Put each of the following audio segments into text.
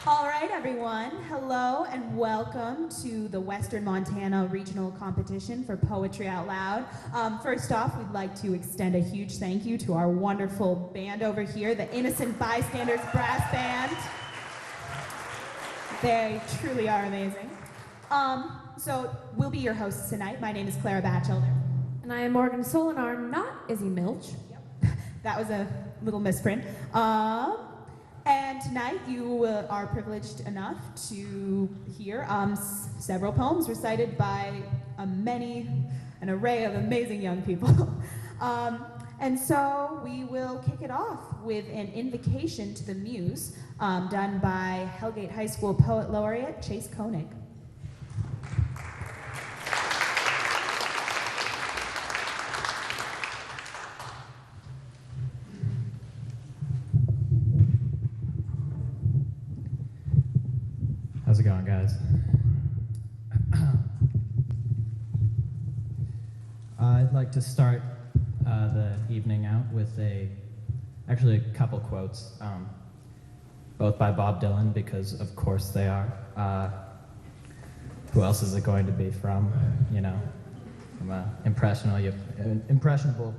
All right, everyone. Hello and welcome to the Western Montana Regional Competition for Poetry Out Loud. First off, we'd like to extend a huge thank you to our wonderful band over here, the Innocent Bystanders Brass Band. They truly are amazing. So we'll be your hosts tonight. My name is Clara Batchelder. And I am Morgan Solinar, not Izzy Milch. Yep. That was a little misprint. And tonight you are privileged enough to hear several poems recited by an array of amazing young people. And so we will kick it off with an invocation to the muse done by Hellgate High School Poet Laureate Chase Koenig. How's it going, guys? I'd like to start the evening out with actually a couple quotes, both by Bob Dylan, because of course they are. Who else is it going to be from? You know, from an impressionable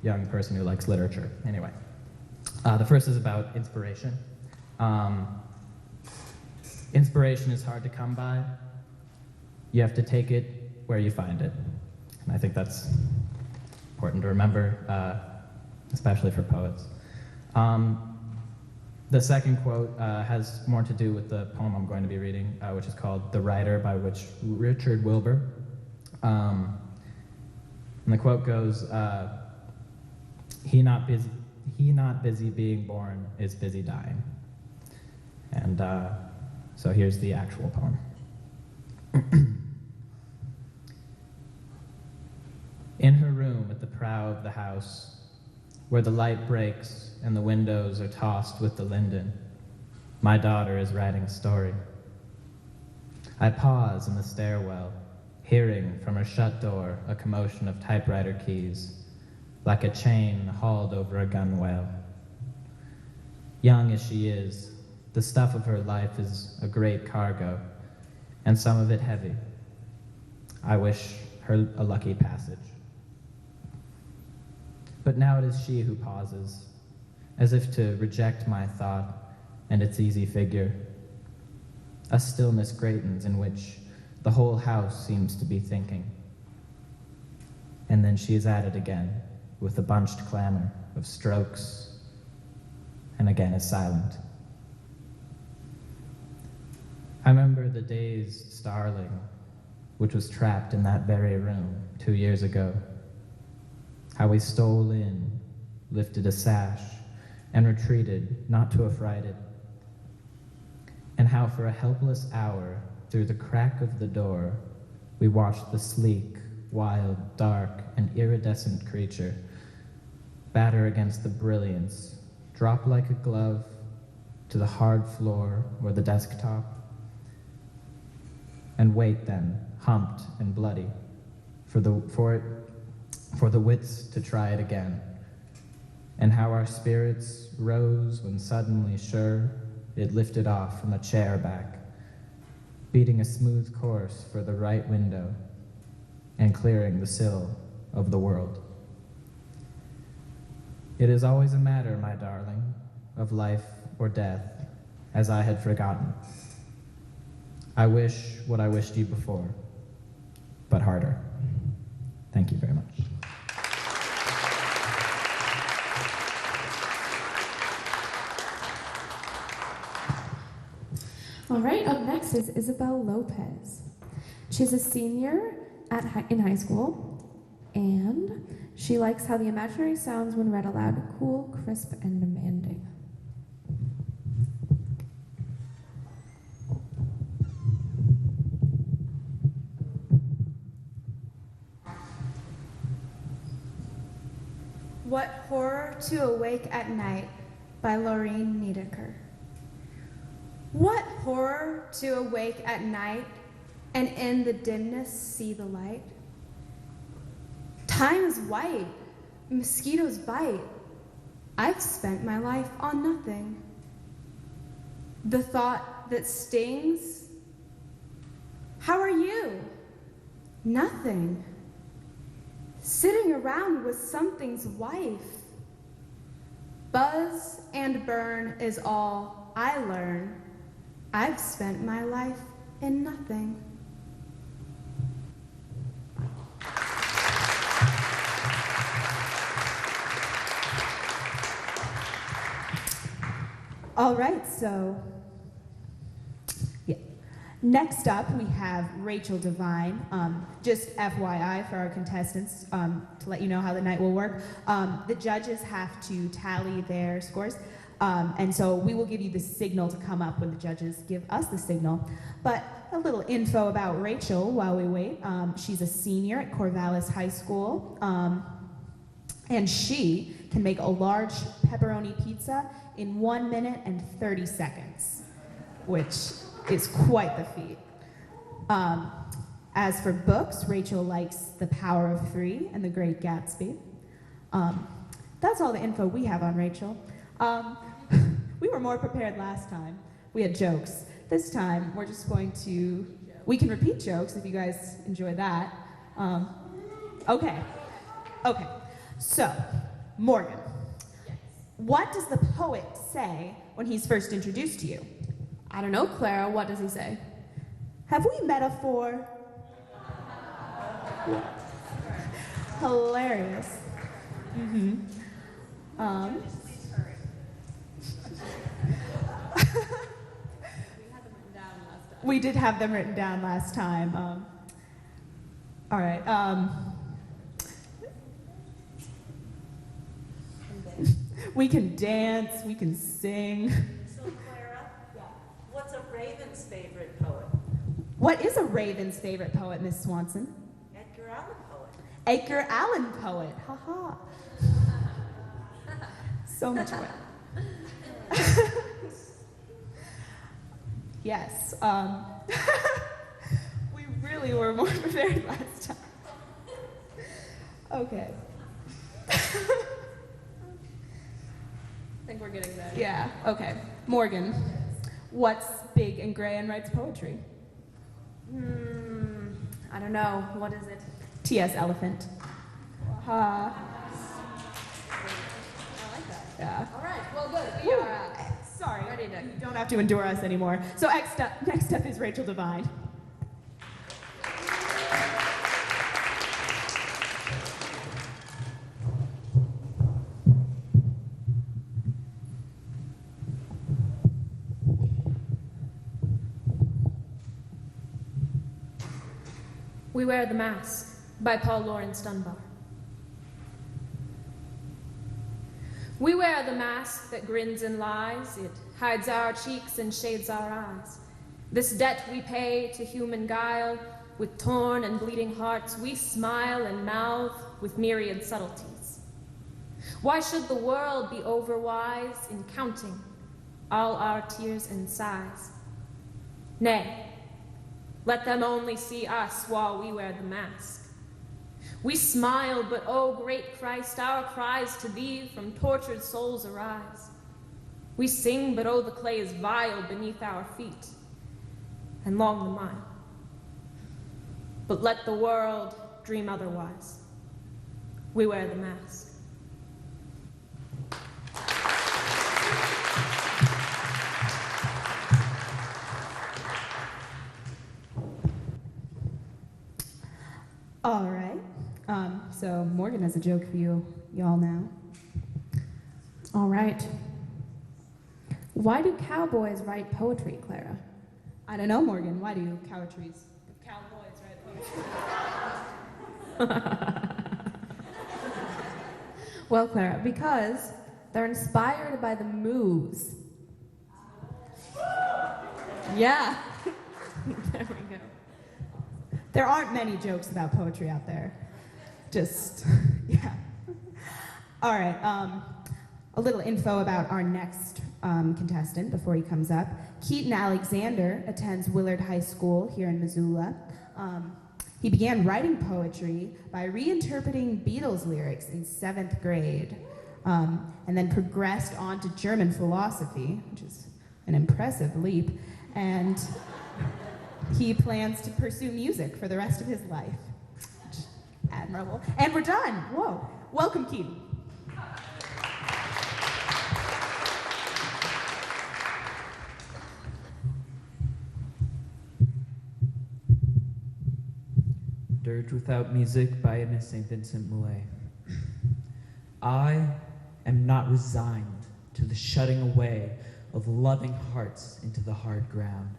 young person who likes literature. Anyway, the first is about inspiration. Inspiration is hard to come by. You have to take it where you find it. And I think that's important to remember, especially for poets. The second quote has more to do with the poem I'm going to be reading, which is called The Rider by Richard Wilbur. And the quote goes, he not busy being born is busy dying. And so here's the actual poem. In her room at the prow of the house, where the light breaks and the windows are tossed with the linden, my daughter is writing a story. I pause in the stairwell, hearing from her shut door a commotion of typewriter keys, like a chain hauled over a gunwale. Young as she is, the stuff of her life is a great cargo, and some of it heavy. I wish her a lucky passage. But now it is she who pauses, as if to reject my thought and its easy figure. A stillness greatens in which the whole house seems to be thinking. And then she is at it again, with the bunched clamor of strokes, and again is silent. I remember the dazed starling, which was trapped in that very room 2 years ago. How we stole in, lifted a sash, and retreated, not to affright it. And how for a helpless hour, through the crack of the door, we watched the sleek, wild, dark, and iridescent creature batter against the brilliance, drop like a glove to the hard floor or the desktop, and wait then, humped and bloody, for the wits to try it again, and how our spirits rose when suddenly sure it lifted off from a chair back, beating a smooth course for the right window and clearing the sill of the world. It is always a matter, my darling, of life or death, as I had forgotten. I wish what I wished you before, but harder. Thank you very much. All right, up next is Isabel Lopez. She's a senior in high school, and she likes how the imaginary sounds when read aloud cool, crisp, and demanding. What Horror to Awake at Night by Laureen Niedecker. What horror to awake at night and in the dimness see the light. Time is white, mosquitoes bite. I've spent my life on nothing. The thought that stings. How are you? Nothing. Sitting around with something's wife. Buzz and burn is all I learn. I've spent my life in nothing. All right, so yeah. Next up, we have Rachel Devine. Just FYI for our contestants, to let you know how the night will work. The judges have to tally their scores. And so we will give you the signal to come up when the judges give us the signal. But a little info about Rachel while we wait. She's a senior at Corvallis High School. And she can make a large pepperoni pizza in 1 minute and 30 seconds, which is quite the feat. As for books, Rachel likes The Power of Three and The Great Gatsby. That's all the info we have on Rachel. We were more prepared last time. We had jokes. This time, we're just going to, we can repeat jokes if you guys enjoy that. Okay. So, Morgan, what does the poet say when he's first introduced to you? I don't know, Clara, what does he say? Have we metaphor? Hilarious. We did have them written down last time. All right. We can dance, we can sing. So, Clara, what's a raven's favorite poet? What is a raven's favorite poet, Miss Swanson? Edgar Allan Poe. Edgar Allan Poe. Haha. So much fun. Yes. We really were more prepared last time. Okay. I think we're getting there. Yeah, okay. Morgan, what's big and gray and writes poetry? I don't know. What is it? T.S. Elephant. Ha. I like that. Yeah. All right. Well, good. We are Sorry, ready to. you don't have to endure us anymore. So next up is Rachel Devine. We Wear the Mask by Paul Laurence Dunbar. We wear the mask that grins and lies. It hides our cheeks and shades our eyes. This debt we pay to human guile. With torn and bleeding hearts, we smile and mouth with myriad subtleties. Why should the world be overwise in counting all our tears and sighs? Nay, let them only see us while we wear the mask. We smile, but O great Christ, our cries to thee from tortured souls arise. We sing, but oh, the clay is vile beneath our feet, and long the mile. But let the world dream otherwise. We wear the mask. All right. So Morgan has a joke for you, y'all now. All right. Why do cowboys write poetry, Clara? I don't know, Morgan. Why do cowboys write poetry? Well, Clara, because they're inspired by the moves. Yeah. There we go. There aren't many jokes about poetry out there. Just, yeah. All right. A little info about our next contestant before he comes up. Keaton Alexander attends Willard High School here in Missoula. He began writing poetry by reinterpreting Beatles lyrics in 7th grade, and then progressed on to German philosophy, which is an impressive leap, and he plans to pursue music for the rest of his life. Admirable. And we're done. Whoa. Welcome, Keaton. Dirge Without Music by Miss St. Vincent Millay. I am not resigned to the shutting away of loving hearts into the hard ground.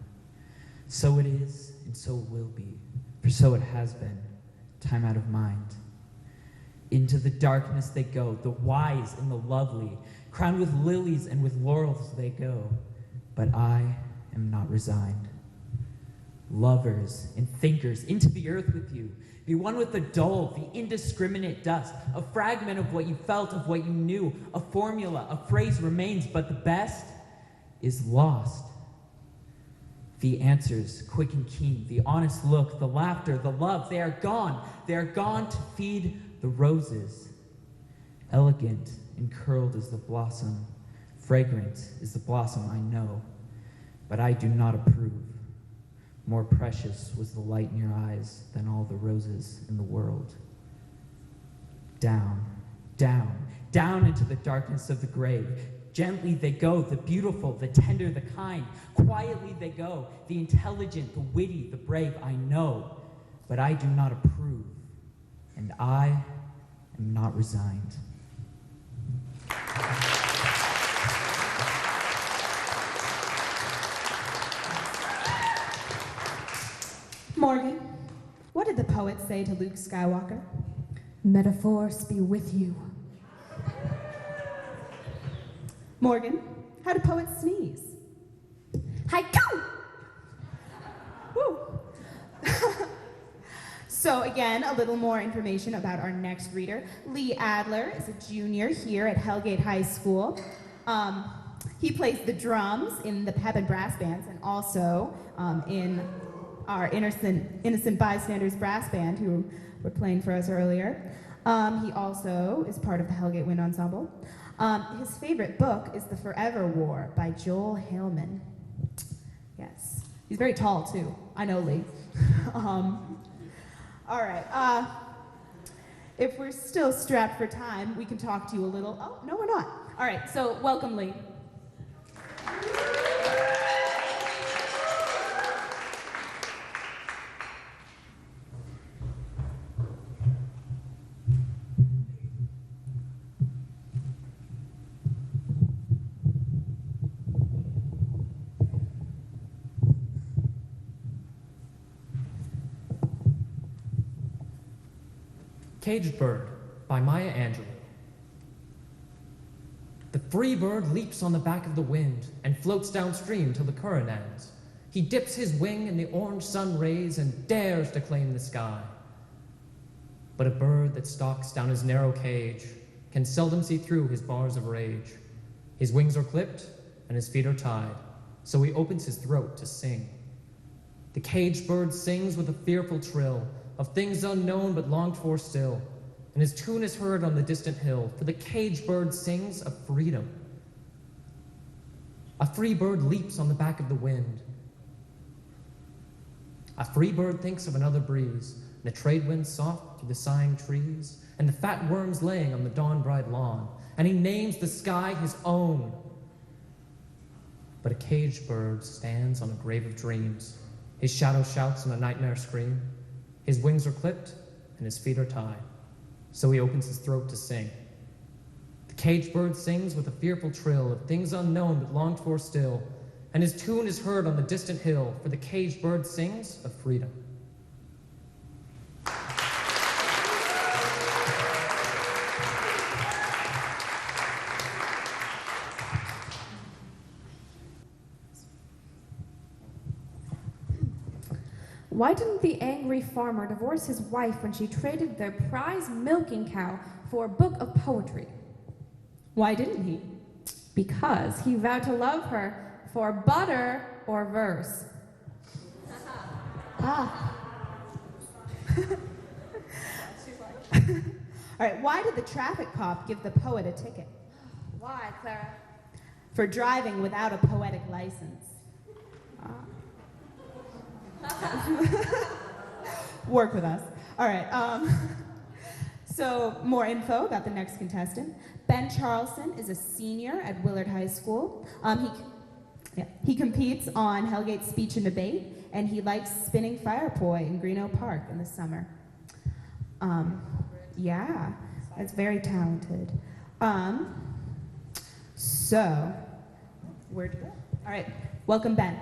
So it is, and so it will be, for so it has been, time out of mind. Into the darkness they go, the wise and the lovely, crowned with lilies and with laurels they go, but I am not resigned. Lovers and thinkers, into the earth with you. Be one with the dull, the indiscriminate dust, a fragment of what you felt, of what you knew, a formula, a phrase remains, but the best is lost. The answers, quick and keen, the honest look, the laughter, the love, they are gone. They are gone to feed the roses. Elegant and curled is the blossom, fragrant is the blossom I know, but I do not approve. More precious was the light in your eyes than all the roses in the world. Down, down, down into the darkness of the grave. Gently they go, the beautiful, the tender, the kind. Quietly they go, the intelligent, the witty, the brave, I know, but I do not approve, and I am not resigned. Morgan, what did the poet say to Luke Skywalker? Metaphors be with you. Morgan, how do poets sneeze? Haiku! Woo! So again, a little more information about our next reader. Lee Adler is a junior here at Hellgate High School. He plays the drums in the pep and brass bands, and also in our Innocent Bystanders brass band, who were playing for us earlier. He also is part of the Hellgate Wind Ensemble. His favorite book is The Forever War by Joel Haleman. Yes. He's very tall, too. I know, Lee. All right. If we're still strapped for time, we can talk to you a little. Oh, no, we're not. All right, so welcome, Lee. Caged Bird by Maya Angelou. The free bird leaps on the back of the wind and floats downstream till the current ends. He dips his wing in the orange sun rays and dares to claim the sky. But a bird that stalks down his narrow cage can seldom see through his bars of rage. His wings are clipped, and his feet are tied, so he opens his throat to sing. The caged bird sings with a fearful trill of things unknown but longed for still, and his tune is heard on the distant hill, for the caged bird sings of freedom. A free bird leaps on the back of the wind. A free bird thinks of another breeze, and the trade wind soft through the sighing trees, and the fat worms laying on the dawn-bright lawn, and he names the sky his own. But a caged bird stands on a grave of dreams. His shadow shouts in a nightmare scream. His wings are clipped, and his feet are tied, so he opens his throat to sing. The caged bird sings with a fearful trill of things unknown but longed for still, and his tune is heard on the distant hill, for the caged bird sings of freedom. Why didn't the angry farmer divorce his wife when she traded their prize milking cow for a book of poetry? Why didn't he? Because he vowed to love her for butter or verse. Ah. All right, why did the traffic cop give the poet a ticket? Why, Clara? For driving without a poetic license. Work with us. All right. So more info about the next contestant. Ben Charleston is a senior at Willard High School. He competes on Hellgate Speech and Debate, and he likes spinning fire poi in Greeno Park in the summer. Yeah, that's very talented. So, where'd you go? All right, welcome, Ben.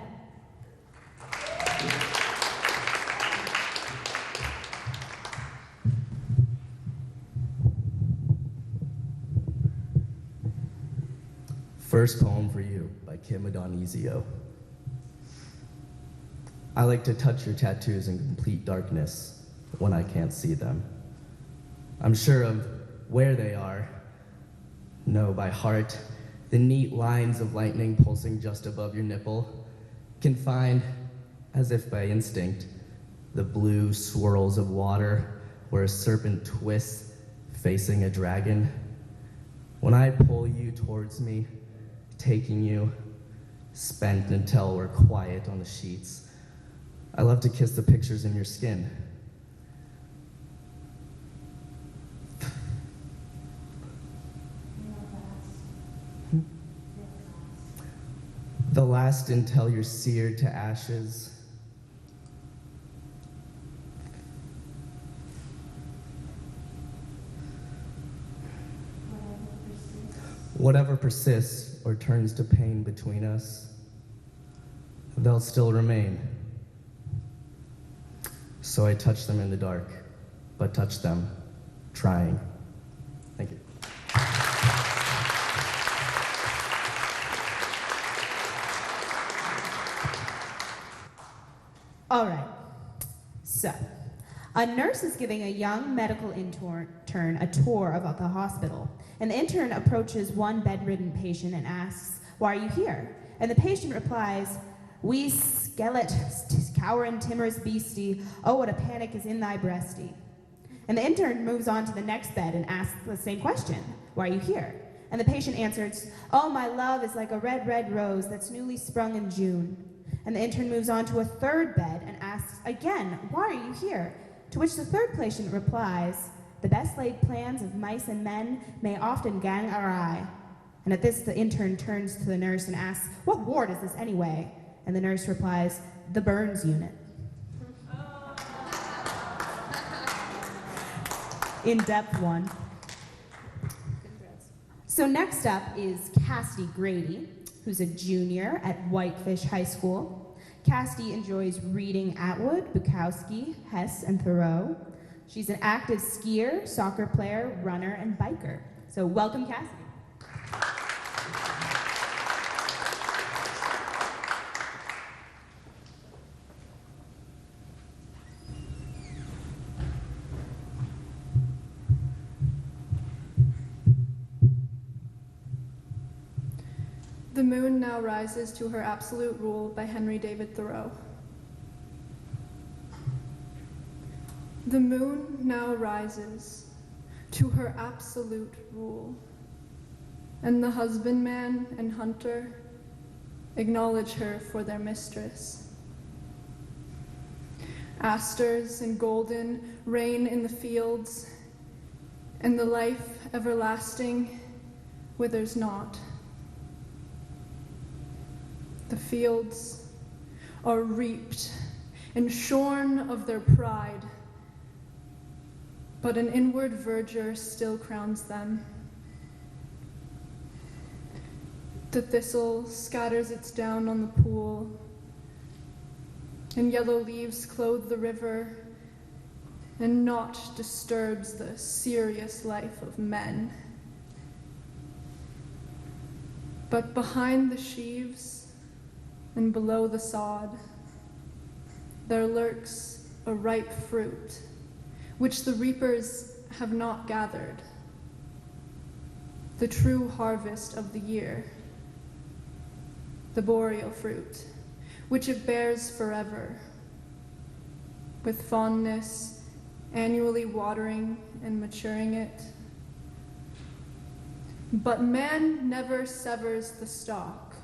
First Poem for You by Kim Adonisio. I like to touch your tattoos in complete darkness when I can't see them. I'm sure of where they are, know by heart the neat lines of lightning pulsing just above your nipple, can find, as if by instinct, the blue swirls of water where a serpent twists facing a dragon. When I pull you towards me, taking you, spent until we're quiet on the sheets, I love to kiss the pictures in your skin. The last until you're seared to ashes. Whatever persists or turns to pain between us, they'll still remain. So I touch them in the dark, but touch them trying. Thank you. All right, so a nurse is giving a young medical intern a tour of the hospital, and the intern approaches one bedridden patient and asks, "Why are you here?" And the patient replies, "We skelet, cowering timorous beastie, oh, what a panic is in thy breasty." And the intern moves on to the next bed and asks the same question, "Why are you here?" And the patient answers, "Oh, my love is like a red, red rose that's newly sprung in June." And the intern moves on to a third bed and asks again, "Why are you here?" To which the third patient replies, "The best laid plans of mice and men may often gang awry." And at this, the intern turns to the nurse and asks, "What ward is this anyway?" And the nurse replies, "The burns unit." In-depth one. So next up is Cassidy Grady, who's a junior at Whitefish High School. Cassidy enjoys reading Atwood, Bukowski, Hess, and Thoreau. She's an active skier, soccer player, runner, and biker. So welcome, Cassidy. The Moon Now Rises to Her Absolute Rule by Henry David Thoreau. The moon now rises to her absolute rule, and the husbandman and hunter acknowledge her for their mistress. Asters and golden reign in the fields, and the life everlasting withers not. The fields are reaped and shorn of their pride, but an inward verdure still crowns them. The thistle scatters its down on the pool, and yellow leaves clothe the river, and naught disturbs the serious life of men. But behind the sheaves and below the sod, there lurks a ripe fruit, which the reapers have not gathered, the true harvest of the year, the boreal fruit, which it bears forever, with fondness, annually watering and maturing it. But man never severs the stalk,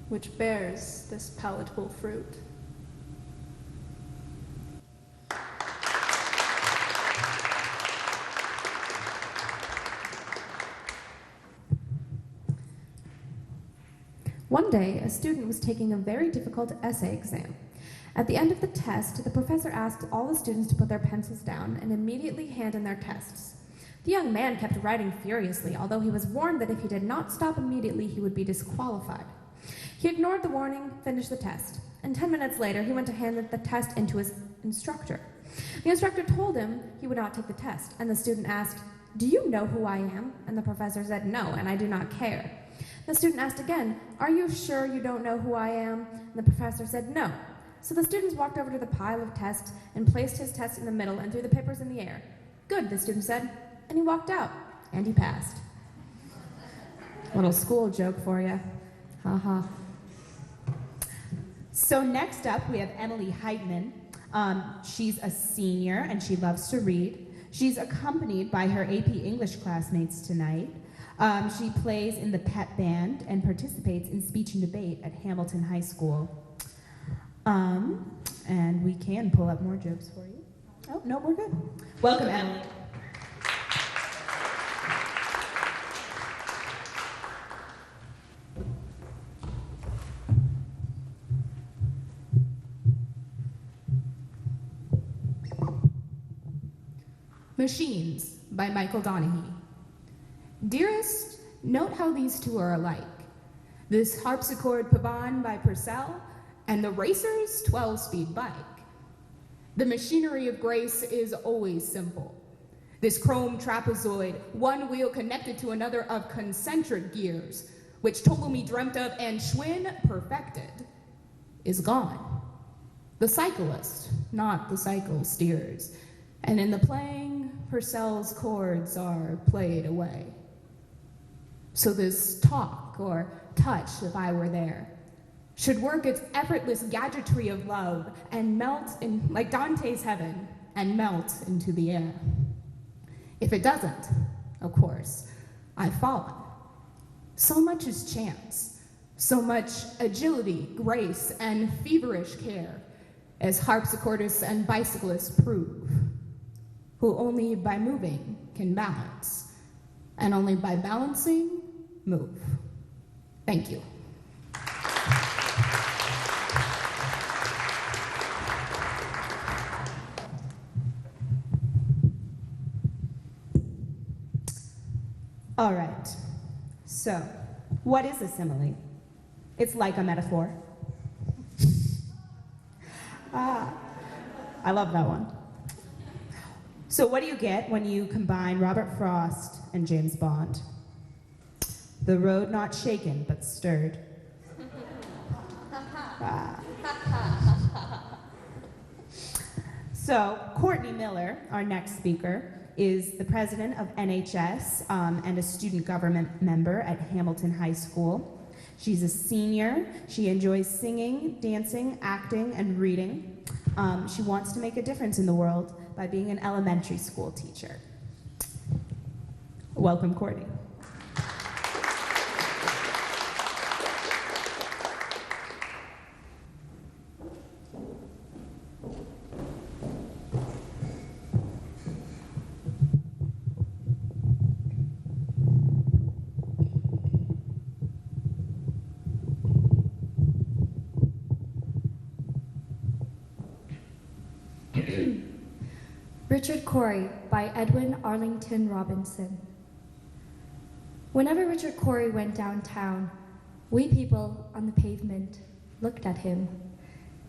which bears this palatable fruit. One day, a student was taking a very difficult essay exam. At the end of the test, the professor asked all the students to put their pencils down and immediately hand in their tests. The young man kept writing furiously, although he was warned that if he did not stop immediately, he would be disqualified. He ignored the warning, finished the test, and 10 minutes later, he went to hand the test in to his instructor. The instructor told him he would not take the test, and the student asked, "Do you know who I am?" And the professor said, "No, and I do not care." The student asked again, "Are you sure you don't know who I am?" And the professor said, "No." So the students walked over to the pile of tests and placed his test in the middle and threw the papers in the air. "Good," the student said, and he walked out, and he passed. Little school joke for you. Ha ha. So next up, we have Emily Heidman. She's a senior, and she loves to read. She's accompanied by her AP English classmates tonight. She plays in the pep band and participates in speech and debate at Hamilton High School. And we can pull up more jokes for you. Oh, no, we're good. Welcome, Emily. Machines by Michael Donaghy. Dearest, note how these two are alike. This harpsichord Pavane by Purcell and the racer's 12-speed bike. The machinery of grace is always simple. This chrome trapezoid, one wheel connected to another of concentric gears, which Ptolemy dreamt of and Schwinn perfected, is gone. The cyclist, not the cycle, steers, and in the playing, Purcell's chords are played away. So this talk, or touch if I were there, should work its effortless gadgetry of love and melt in, like Dante's heaven, and melt into the air. If it doesn't, of course, I've fallen. So much is chance, so much agility, grace, and feverish care, as harpsichordists and bicyclists prove, who only by moving can balance, and only by balancing, move. Thank you. All right, so what is a simile? It's like a metaphor. I love that one. So what do you get when you combine Robert Frost and James Bond? The road not shaken, but stirred. So Courtney Miller, our next speaker, is the president of NHS and a student government member at Hamilton High School. She's a senior. She enjoys singing, dancing, acting, and reading. She wants to make a difference in the world by being an elementary school teacher. Welcome, Courtney. Richard Cory by Edwin Arlington Robinson. Whenever Richard Cory went downtown, we people on the pavement looked at him.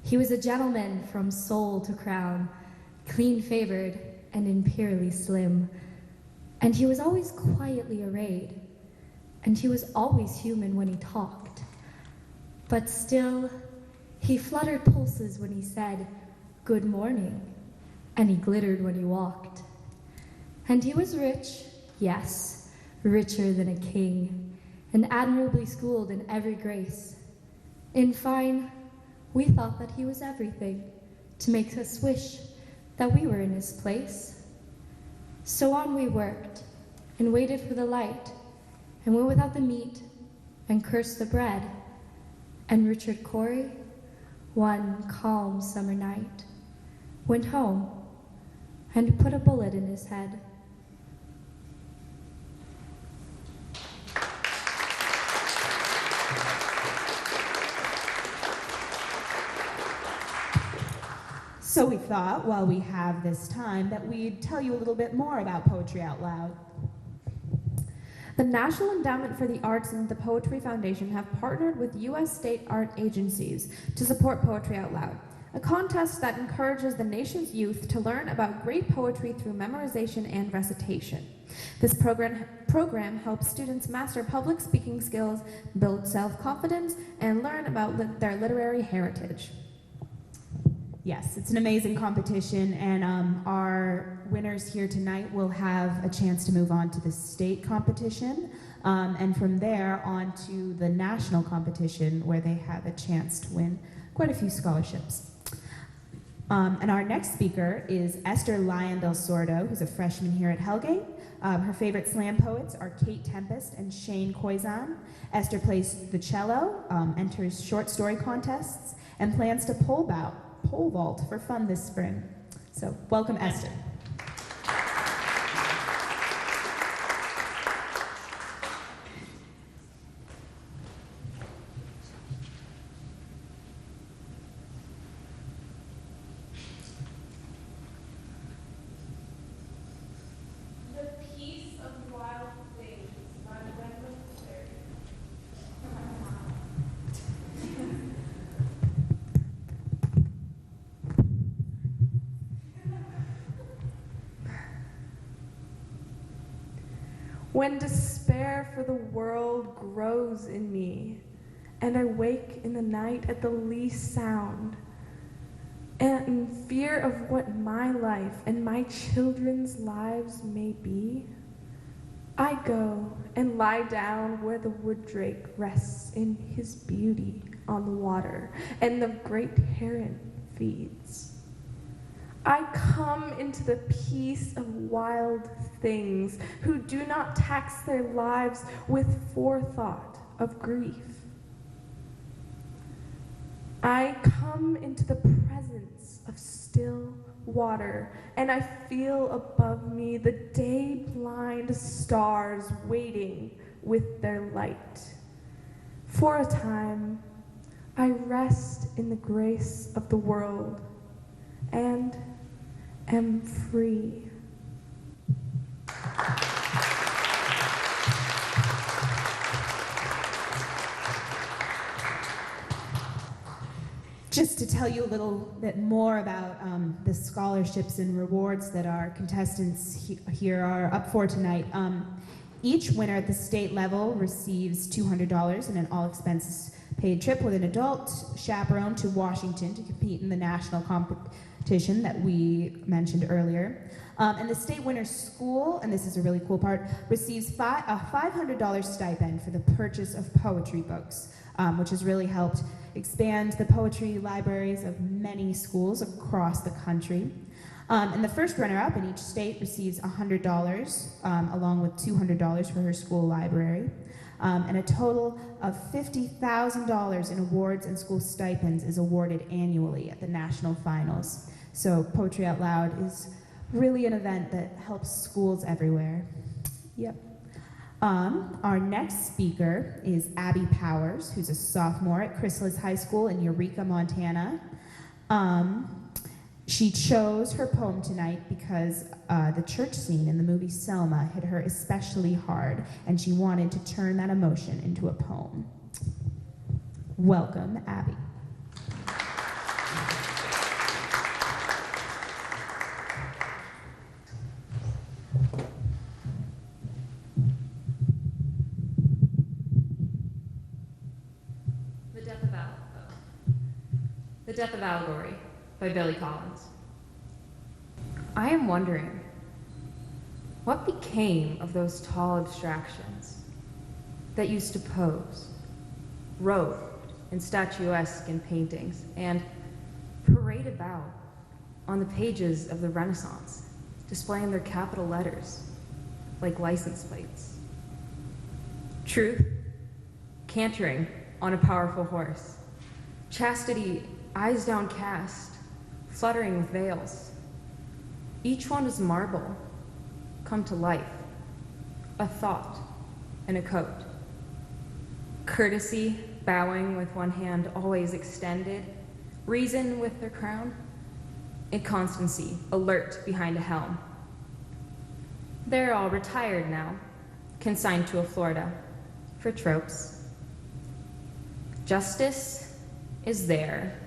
He was a gentleman from soul to crown, clean-favored and imperially slim. And he was always quietly arrayed, and he was always human when he talked. But still, he fluttered pulses when he said, "Good morning," and he glittered when he walked. And he was rich, yes, richer than a king, and admirably schooled in every grace. In fine, we thought that he was everything, to make us wish that we were in his place. So on we worked, and waited for the light, and went without the meat, and cursed the bread. And Richard Cory, one calm summer night, went home and put a bullet in his head. So we thought, while we have this time, that we'd tell you a little bit more about Poetry Out Loud. The National Endowment for the Arts and the Poetry Foundation have partnered with U.S. state art agencies to support Poetry Out Loud, a contest that encourages the nation's youth to learn about great poetry through memorization and recitation. This program helps students master public speaking skills, build self-confidence, and learn about their literary heritage. Yes, it's an amazing competition, and our winners here tonight will have a chance to move on to the state competition, and from there on to the national competition, where they have a chance to win quite a few scholarships. And our next speaker is Esther Lyon del Sordo, who's a freshman here at Hellgate. Her favorite slam poets are Kate Tempest and Shane Koizan. Esther plays the cello, enters short story contests, and plans to pole vault for fun this spring. So welcome, Esther. When despair for the world grows in me, and I wake in the night at the least sound, and in fear of what my life and my children's lives may be, I go and lie down where the wood drake rests in his beauty on the water, and the great heron feeds. I come into the peace of wild things who do not tax their lives with forethought of grief. I come into the presence of still water, and I feel above me the day-blind stars waiting with their light. For a time, I rest in the grace of the world and am free. Just to tell you a little bit more about the scholarships and rewards that our contestants here are up for tonight. Each winner at the state level receives $200 in an all expenses paid trip with an adult chaperone to Washington to compete in the national competition that we mentioned earlier. And the state winner's school, and this is a really cool part, receives a $500 stipend for the purchase of poetry books, which has really helped expand the poetry libraries of many schools across the country. And the first runner-up in each state receives $100, along with $200 for her school library. And a total of $50,000 in awards and school stipends is awarded annually at the national finals. So Poetry Out Loud is really an event that helps schools everywhere. Yep. Our next speaker is Abby Powers, who's a sophomore at Chrysalis High School in Eureka, Montana. She chose her poem tonight because the church scene in the movie Selma hit her especially hard, and she wanted to turn that emotion into a poem. Welcome, Abby. The Death of Allegory by Billy Collins. I am wondering, what became of those tall abstractions that used to pose, robed and statuesque in paintings, and parade about on the pages of the Renaissance, displaying their capital letters like license plates? Truth, cantering on a powerful horse. Chastity, eyes downcast, fluttering with veils. Each one is marble, come to life, a thought and a coat. Courtesy, bowing with one hand always extended, reason with their crown, inconstancy, alert behind a helm. They're all retired now, consigned to a Florida for tropes. Justice is there,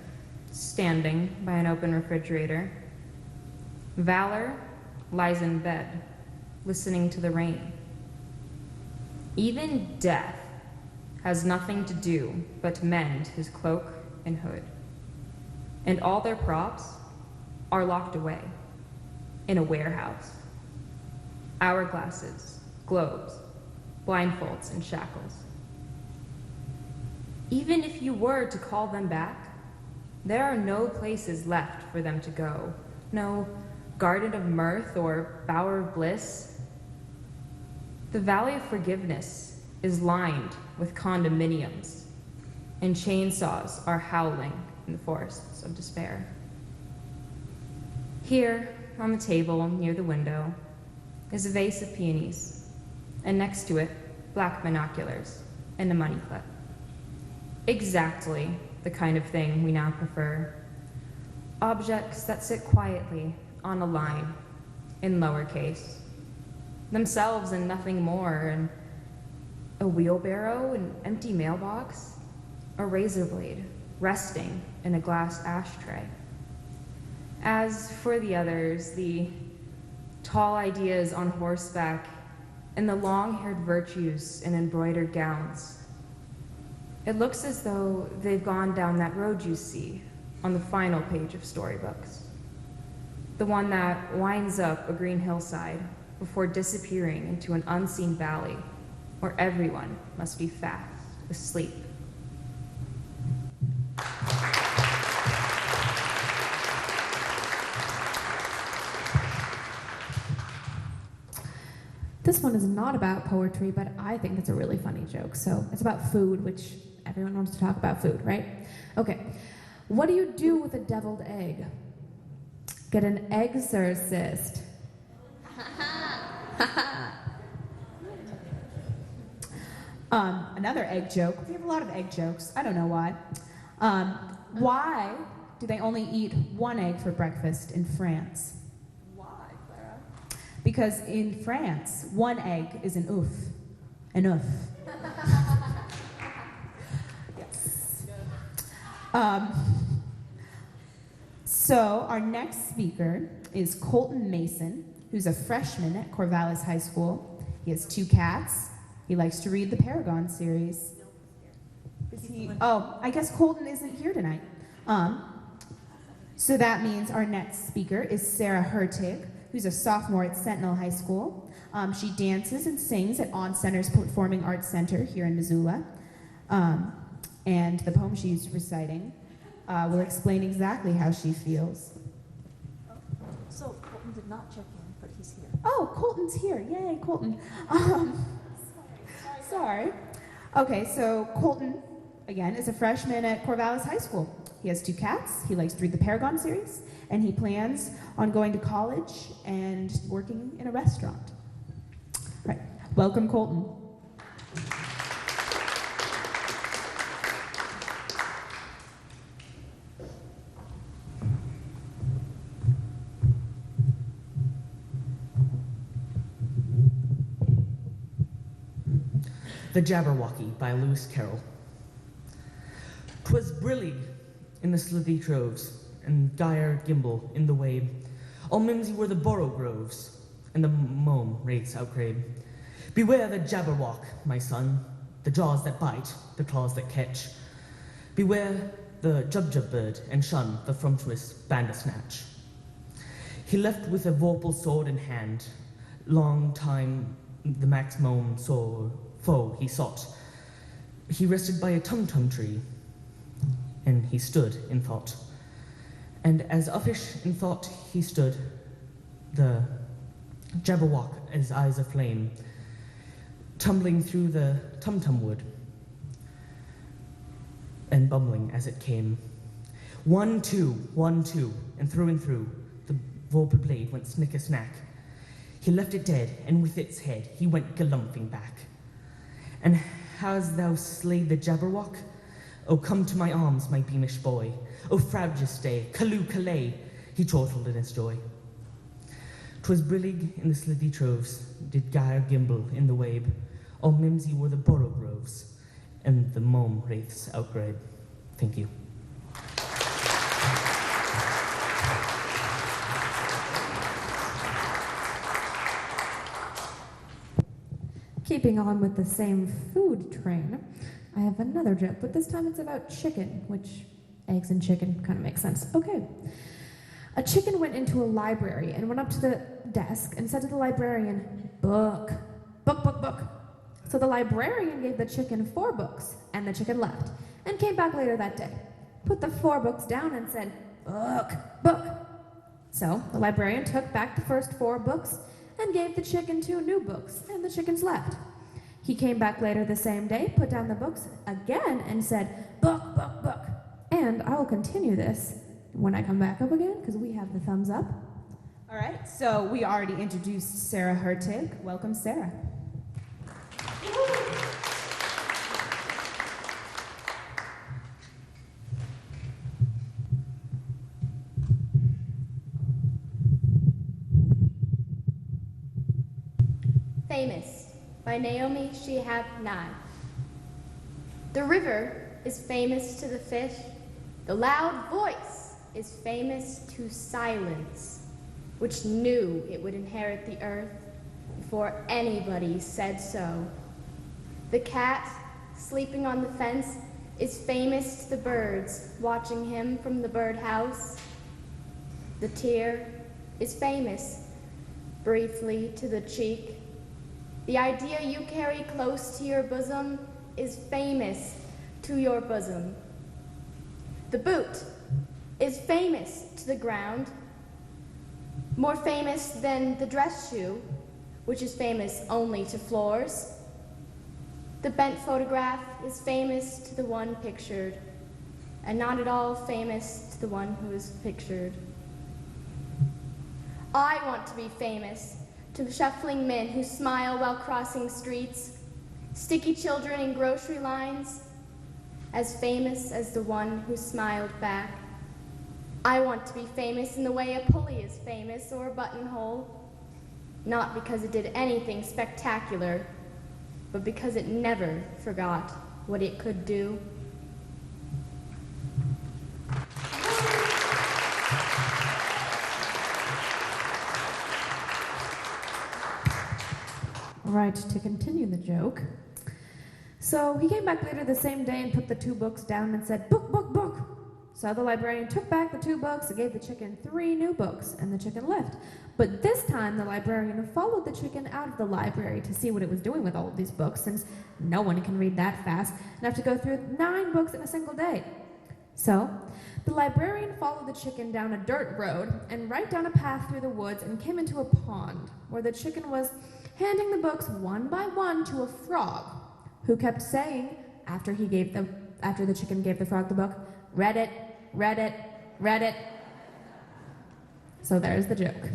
standing by an open refrigerator. Valor lies in bed, listening to the rain. Even death has nothing to do but mend his cloak and hood. And all their props are locked away in a warehouse. Hourglasses, globes, blindfolds, and shackles. Even if you were to call them back, there are no places left for them to go. No garden of mirth or bower of bliss. The valley of forgiveness is lined with condominiums, and chainsaws are howling in the forests of despair. Here, on the table near the window, is a vase of peonies, and next to it, black binoculars and a money clip. Exactly the kind of thing we now prefer. Objects that sit quietly on a line in lowercase, themselves and nothing more, and a wheelbarrow, an empty mailbox, a razor blade resting in a glass ashtray. As for the others, the tall ideas on horseback and the long-haired virtues in embroidered gowns, it looks as though they've gone down that road you see on the final page of storybooks. The one that winds up a green hillside before disappearing into an unseen valley where everyone must be fast asleep. This one is not about poetry, but I think it's a really funny joke. So it's about food, which everyone wants to talk about food, right? Okay. What do you do with a deviled egg? Get an exorcist. Another egg joke. We have a lot of egg jokes. I don't know why. Why do they only eat one egg for breakfast in France? Why, Clara? Because in France, one egg is an oof. An oof. Yes. So our next speaker is Colton Mason, who's a freshman at Corvallis High School. He has 2 cats. He likes to read the Paragon series. Is he? Oh, I guess Colton isn't here tonight. So that means our next speaker is Sarah Hertig, who's a sophomore at Sentinel High School. She dances and sings at On Center's Performing Arts Center here in Missoula. And the poem she's reciting will explain exactly how she feels. So Colton did not check in, but he's here. Oh, Colton's here. Yay, Colton. Sorry. Okay, so Colton, again, is a freshman at Corvallis High School. He has 2 cats, he likes to read the Paragon series, and he plans on going to college and working in a restaurant. All right, welcome, Colton. The Jabberwocky by Lewis Carroll. 'Twas brillig in the slithy troves, and gyre gimble in the wabe. All mimsy were the borogroves, and the mome wraiths outgrabe. Beware the Jabberwock, my son, the jaws that bite, the claws that catch. Beware the Jubjub bird, and shun the frumptuous Bandersnatch. He left with a vorpal sword in hand. Long time the Max Mome foe he sought. He rested by a tum-tum tree, and he stood in thought. And as uffish in thought he stood, the Jabberwock, his eyes aflame, tumbling through the tum-tum wood, and bumbling as it came. 1, 2, 1, 2, and through, the vorpal blade went snick-a-snack. He left it dead, and with its head he went galumphing back. And hast thou slayed the Jabberwock? Oh, come to my arms, my beamish boy. Oh, Frabjous Callooh Callay, he chortled in his joy. 'Twas brillig in the slithy troves, did gyre gimble in the wabe. All mimsy were the borogroves, and the mome wraiths outgrabe. Thank you. Keeping on with the same food train, I have another joke, but this time it's about chicken, which eggs and chicken kind of makes sense. Okay. A chicken went into a library and went up to the desk and said to the librarian, "Book, book, book, book." So the librarian gave the chicken 4 books, and the chicken left, and came back later that day, put the 4 books down and said, "Book, book." So the librarian took back the first 4 books and gave the chicken 2 new books, and the chickens left. He came back later the same day, put down the books again, and said, "Book, book, book." And I will continue this when I come back up again, because we have the thumbs up. All right, so we already introduced Sarah Hertig. Welcome, Sarah. Famous by Naomi Shihab Nye. The river is famous to the fish. The loud voice is famous to silence, which knew it would inherit the earth before anybody said so. The cat, sleeping on the fence, is famous to the birds watching him from the birdhouse. The tear is famous, briefly, to the cheek. The idea you carry close to your bosom is famous to your bosom. The boot is famous to the ground, more famous than the dress shoe, which is famous only to floors. The bent photograph is famous to the one pictured, and not at all famous to the one who is pictured. I want to be famous to the shuffling men who smile while crossing streets, sticky children in grocery lines, as famous as the one who smiled back. I want to be famous in the way a pulley is famous, or a buttonhole, not because it did anything spectacular, but because it never forgot what it could do. Right, to continue the joke. So he came back later the same day and put the 2 books down and said, "Book, book, book." So the librarian took back the 2 books and gave the chicken 3 new books, and the chicken left. But this time, the librarian followed the chicken out of the library to see what it was doing with all of these books, since no one can read that fast and have to go through 9 books in a single day. So the librarian followed the chicken down a dirt road and right down a path through the woods and came into a pond where the chicken was handing the books one by one to a frog, who kept saying, after the chicken gave the frog the book, "Read it, read it, read it." So there's the joke.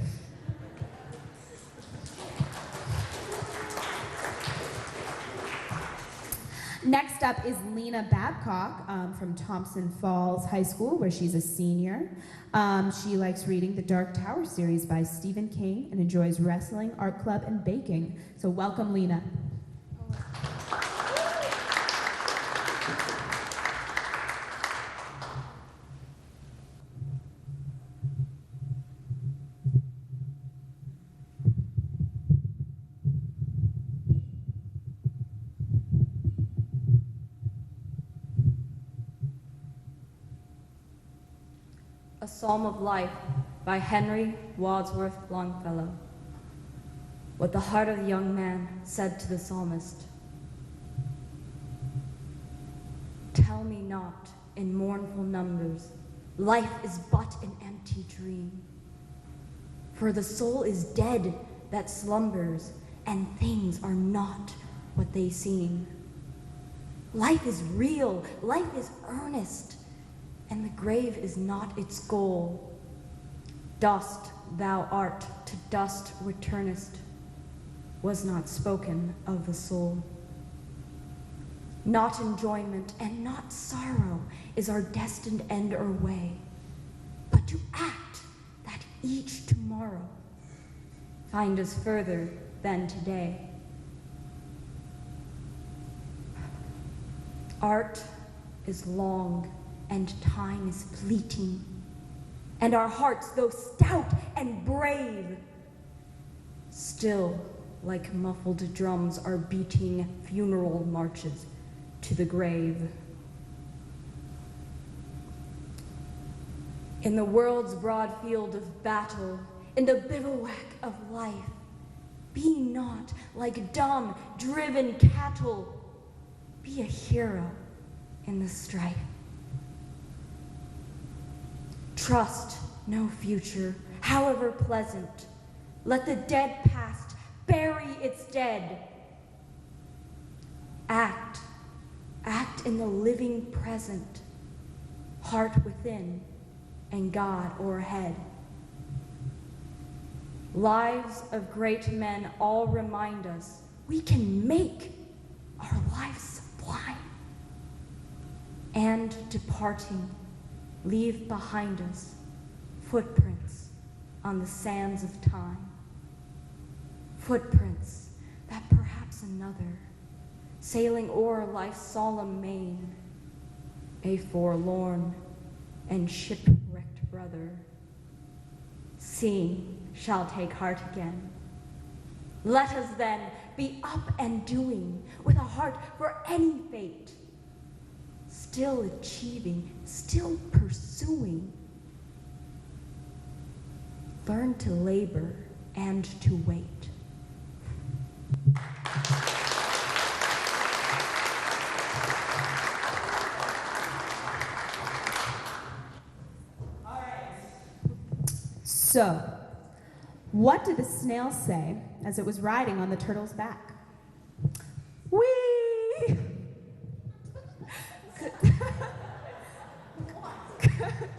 Next up is Lena Babcock from Thompson Falls High School, where she's a senior. She likes reading the Dark Tower series by Stephen King and enjoys wrestling, art club, and baking. So welcome, Lena. A Psalm of Life by Henry Wadsworth Longfellow. What the heart of the young man said to the psalmist. Tell me not in mournful numbers, life is but an empty dream. For the soul is dead that slumbers, and things are not what they seem. Life is real, life is earnest, and the grave is not its goal. Dust thou art, to dust returnest, was not spoken of the soul. Not enjoyment and not sorrow is our destined end or way, but to act that each tomorrow find us further than today. Art is long and time is fleeting, and our hearts, though stout and brave, still, like muffled drums, are beating funeral marches to the grave. In the world's broad field of battle, in the bivouac of life, be not like dumb, driven cattle, be a hero in the strife. Trust no future, however pleasant. Let the dead past bury its dead. Act in the living present, heart within and God o'erhead. Lives of great men all remind us we can make our lives sublime. And departing, leave behind us footprints on the sands of time. Footprints that perhaps another, sailing o'er life's solemn main, a forlorn and shipwrecked brother, seeing shall take heart again. Let us then be up and doing, with a heart for any fate, still achieving, still pursuing. Learn to labor and to wait. So, what did the snail say as it was riding on the turtle's back? Whee!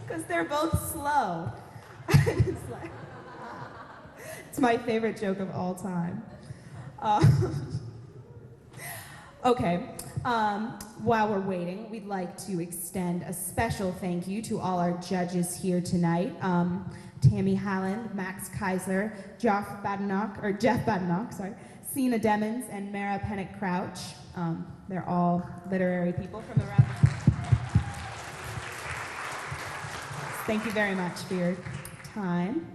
Because they're both slow. It's my favorite joke of all time. Okay, while we're waiting, we'd like to extend a special thank you to all our judges here tonight. Tammy Halland, Max Keisler, Jeff Badenoch, Sina Demmons, and Mara Pennick Crouch. They're all literary people from around the world. Thank you very much for your time.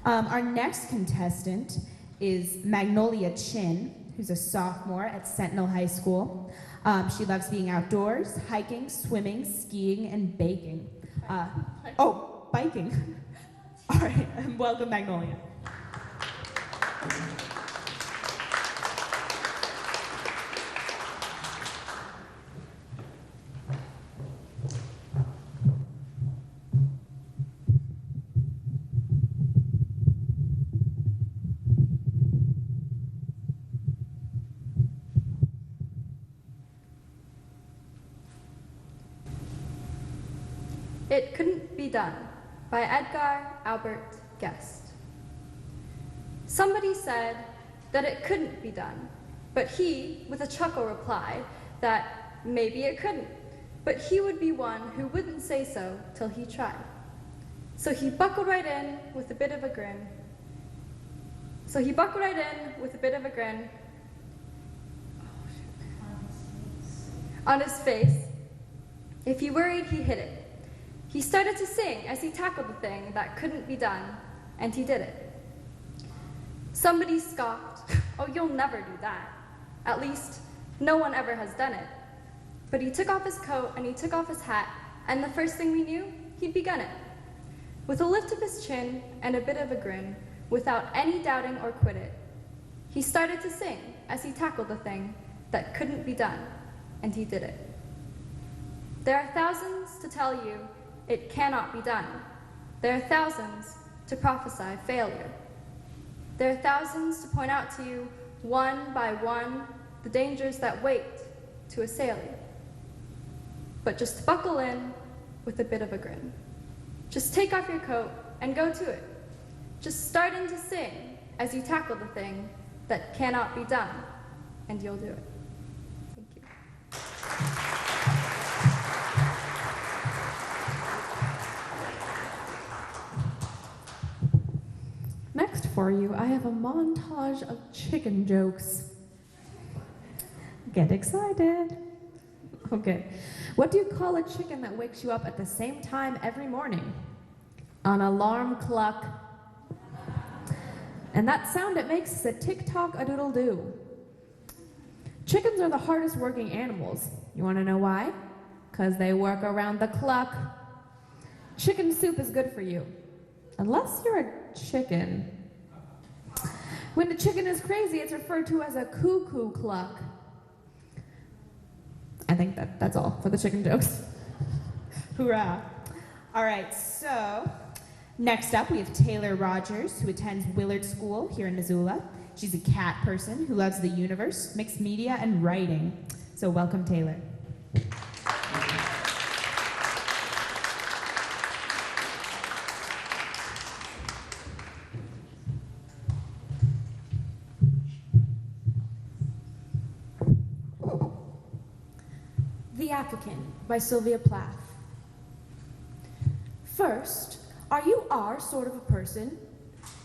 Our next contestant is Magnolia Chin, who's a sophomore at Sentinel High School. She loves being outdoors, hiking, swimming, skiing, and baking. Biking. All right, welcome Magnolia. It Couldn't Be Done by Edgar Albert Guest. Somebody said that it couldn't be done, but he, with a chuckle, replied that maybe it couldn't, but he would be one who wouldn't say so till he tried. So he buckled right in with a bit of a grin. On his face. If he worried, he hid it. He started to sing as he tackled the thing that couldn't be done, and he did it. Somebody scoffed, "Oh, you'll never do that. At least, no one ever has done it." But he took off his coat and he took off his hat, and the first thing we knew, he'd begun it. With a lift of his chin and a bit of a grin, without any doubting or quit it, he started to sing as he tackled the thing that couldn't be done, and he did it. There are thousands to tell you it cannot be done. There are thousands to prophesy failure. There are thousands to point out to you, one by one, the dangers that wait to assail you. But just buckle in with a bit of a grin. Just take off your coat and go to it. Just start in to sing as you tackle the thing that cannot be done, and you'll do it. Thank you. Next for you, I have a montage of chicken jokes. Get excited. Okay. What do you call a chicken that wakes you up at the same time every morning? An alarm clock. And that sound it makes is a tick-tock-a-doodle-doo. Chickens are the hardest working animals. You want to know why? Because they work around the clock. Chicken soup is good for you. Unless you're a chicken. When a chicken is crazy, it's referred to as a cuckoo clock. I think that's all for the chicken jokes. Hoorah. All right, so next up we have Taylor Rogers, who attends Willard School here in Missoula. She's a cat person who loves the universe, mixed media, and writing. So welcome, Taylor. The Applicant by Sylvia Plath. First, are you sort of a person?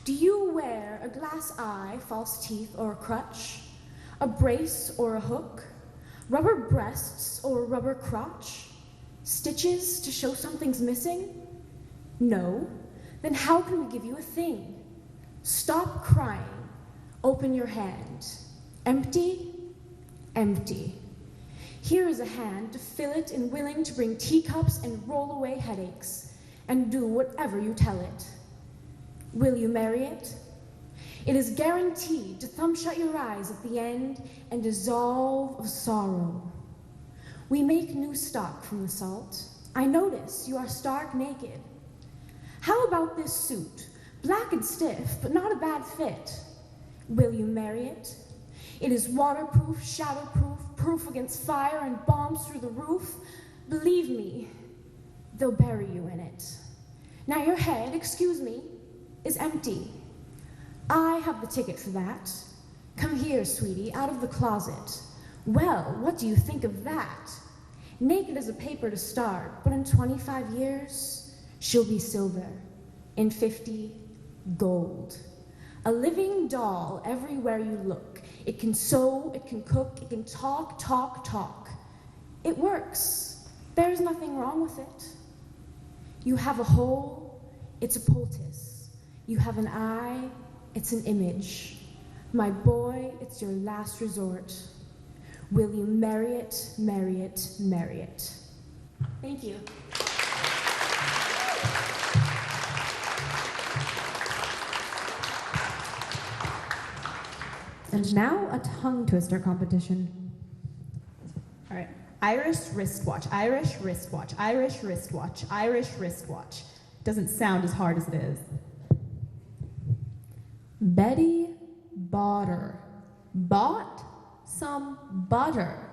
Do you wear a glass eye, false teeth, or a crutch? A brace or a hook? Rubber breasts or a rubber crotch? Stitches to show something's missing? No? Then how can we give you a thing? Stop crying. Open your hand. Empty? Empty. Here is a hand to fill it and willing to bring teacups and roll away headaches and do whatever you tell it. Will you marry it? It is guaranteed to thumb shut your eyes at the end and dissolve of sorrow. We make new stock from the salt. I notice you are stark naked. How about this suit? Black and stiff, but not a bad fit. Will you marry it? It is waterproof, shatterproof, proof against fire and bombs through the roof. Believe me, they'll bury you in it. Now your head, excuse me, is empty. I have the ticket for that. Come here, sweetie, out of the closet. Well, what do you think of that? Naked as a paper to start, but in 25 years, she'll be silver. In 50, gold. A living doll everywhere you look. It can sew, it can cook, it can talk, talk, talk. It works. There's nothing wrong with it. You have a hole, it's a poultice. You have an eye, it's an image. My boy, it's your last resort. Will you marry it, marry it, marry it? Thank you. And now a tongue twister competition. All right. Irish wristwatch, Irish wristwatch, Irish wristwatch, Irish wristwatch. Doesn't sound as hard as it is. Betty Botter bought some butter.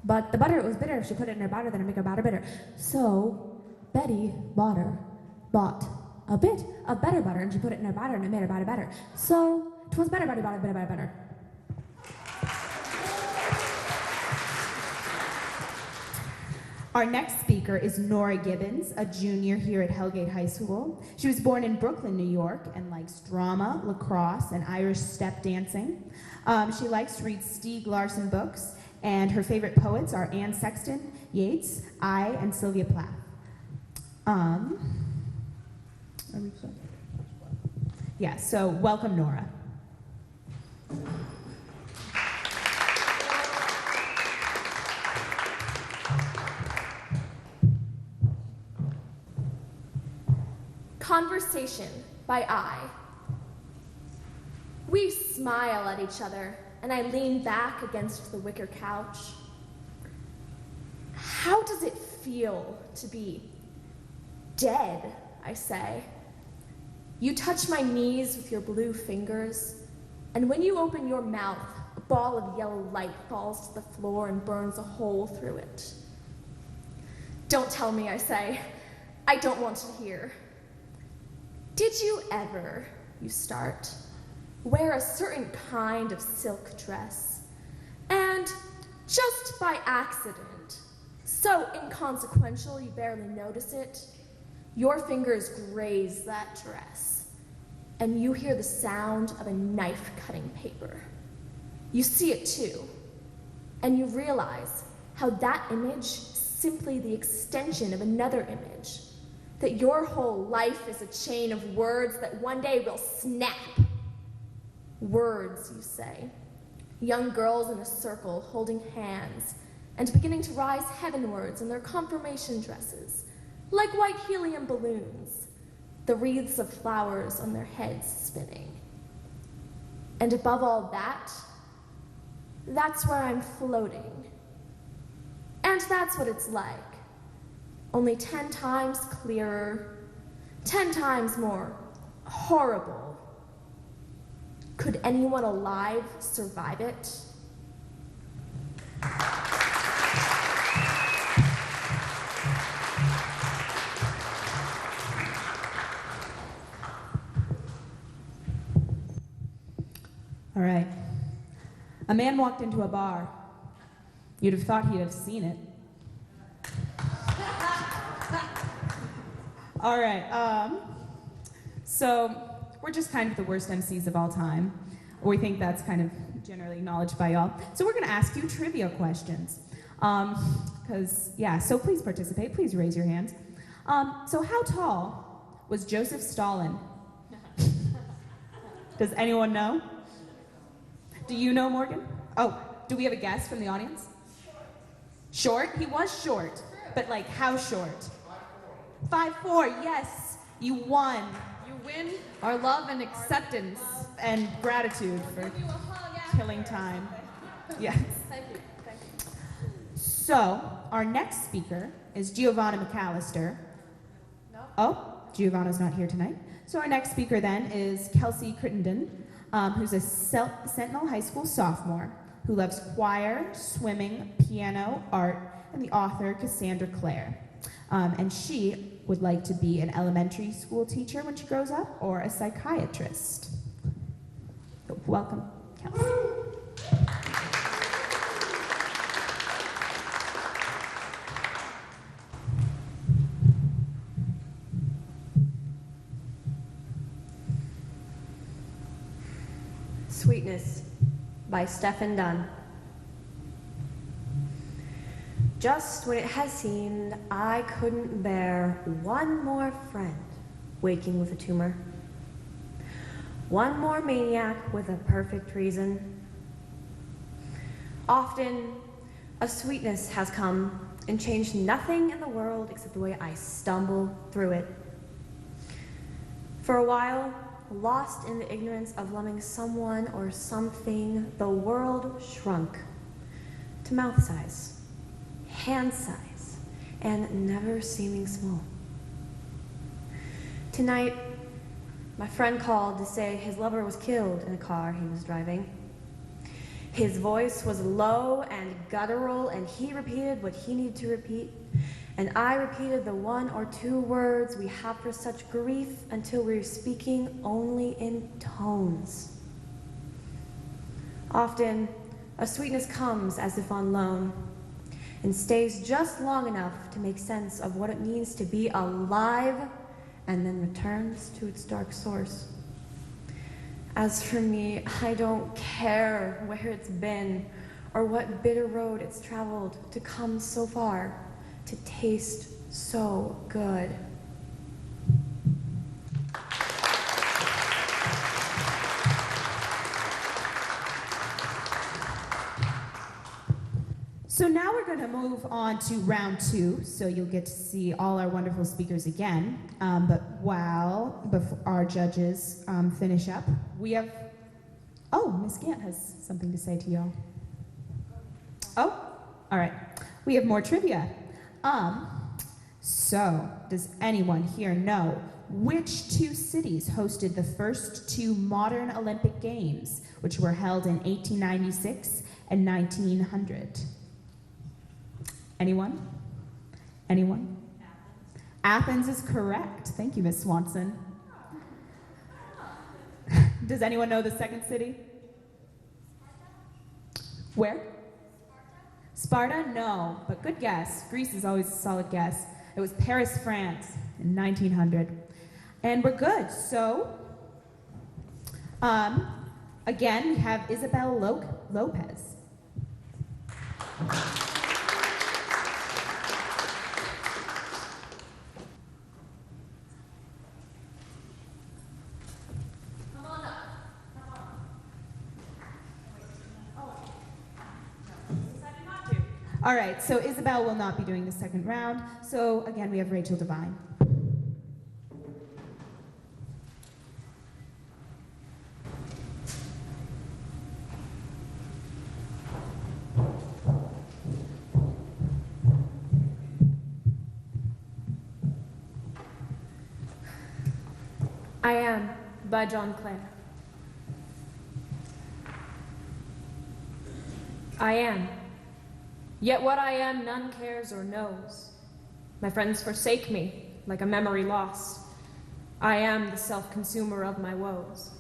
But the butter was bitter. If she put it in her batter, then it make her batter bitter. So Betty Botter bought a bit of better butter, and she put it in her batter, and it made her batter better. So 'twas better, better, better, better, better, better. Our next speaker is Nora Gibbons, a junior here at Hellgate High School. She was born in Brooklyn, New York, and likes drama, lacrosse, and Irish step dancing. She likes to read Stieg Larsson books, and her favorite poets are Anne Sexton, Yeats, and Sylvia Plath. Yeah, so welcome, Nora. Conversation by I. We smile at each other, and I lean back against the wicker couch. How does it feel to be dead, I say? You touch my knees with your blue fingers, and when you open your mouth, a ball of yellow light falls to the floor and burns a hole through it. Don't tell me, I say. I don't want to hear. Did you ever, you start, wear a certain kind of silk dress, and just by accident, so inconsequential you barely notice it, your fingers graze that dress, and you hear the sound of a knife cutting paper. You see it too, and you realize how that image is simply the extension of another image, that your whole life is a chain of words that one day will snap. Words, you say. Young girls in a circle holding hands and beginning to rise heavenwards in their confirmation dresses, like white helium balloons, the wreaths of flowers on their heads spinning. And above all that, that's where I'm floating. And that's what it's like. Only 10 times clearer, 10 times more horrible. Could anyone alive survive it? All right. A man walked into a bar. You'd have thought he'd have seen it. All right, so we're just kind of the worst MCs of all time. We think that's kind of generally acknowledged by y'all. So we're gonna ask you trivia questions. So please participate, please raise your hands. So how tall was Joseph Stalin? Does anyone know? Do you know, Morgan? Oh, do we have a guess from the audience? Short? He was short, but like how short? 5'4", yes, you won. You win our love and acceptance. And gratitude for killing time. Yes. Thank you. Thank you. So, our next speaker is Giovanna McAllister. No. Oh, Giovanna's not here tonight. So our next speaker then is Kelsey Crittenden, who's a Sentinel High School sophomore who loves choir, swimming, piano, art, and the author Cassandra Clare. And she would like to be an elementary school teacher when she grows up, or a psychiatrist. So welcome, Kelsey. Sweetness by Stephen Dunn. Just when it has seemed I couldn't bear one more friend waking with a tumor, one more maniac with a perfect reason. Often A sweetness has come and changed nothing in the world except the way I stumble through it. For a while, lost in the ignorance of loving someone or something, the world shrunk to mouth size, hand size, and never seeming small. Tonight, my friend called to say his lover was killed in a car he was driving. His voice was low and guttural, and he repeated what he needed to repeat, and I repeated the one or two words we have for such grief until we were speaking only in tones. Often, a sweetness comes as if on loan, and stays just long enough to make sense of what it means to be alive, and then returns to its dark source. As for me, I don't care where it's been or what bitter road it's traveled to come so far, to taste so good. So now we're going to move on to round 2, so you'll get to see all our wonderful speakers again. But before our judges finish up, we have, Miss Gant has something to say to y'all. Oh, all right. We have more trivia. So does anyone here know which 2 cities hosted the first 2 modern Olympic Games, which were held in 1896 and 1900? Anyone? Anyone? Athens is correct. Thank you, Miss Swanson. Does anyone know the second city? Where? Sparta? No, but good guess. Greece is always a solid guess. It was Paris, France in 1900. And we're good. So, again, we have Isabel Lopez. All right, so Isabel will not be doing the second round. So again, we have Rachel Devine. I Am by John Clare. I am. Yet what I am none cares or knows. My friends forsake me like a memory lost. I am the self-consumer of my woes.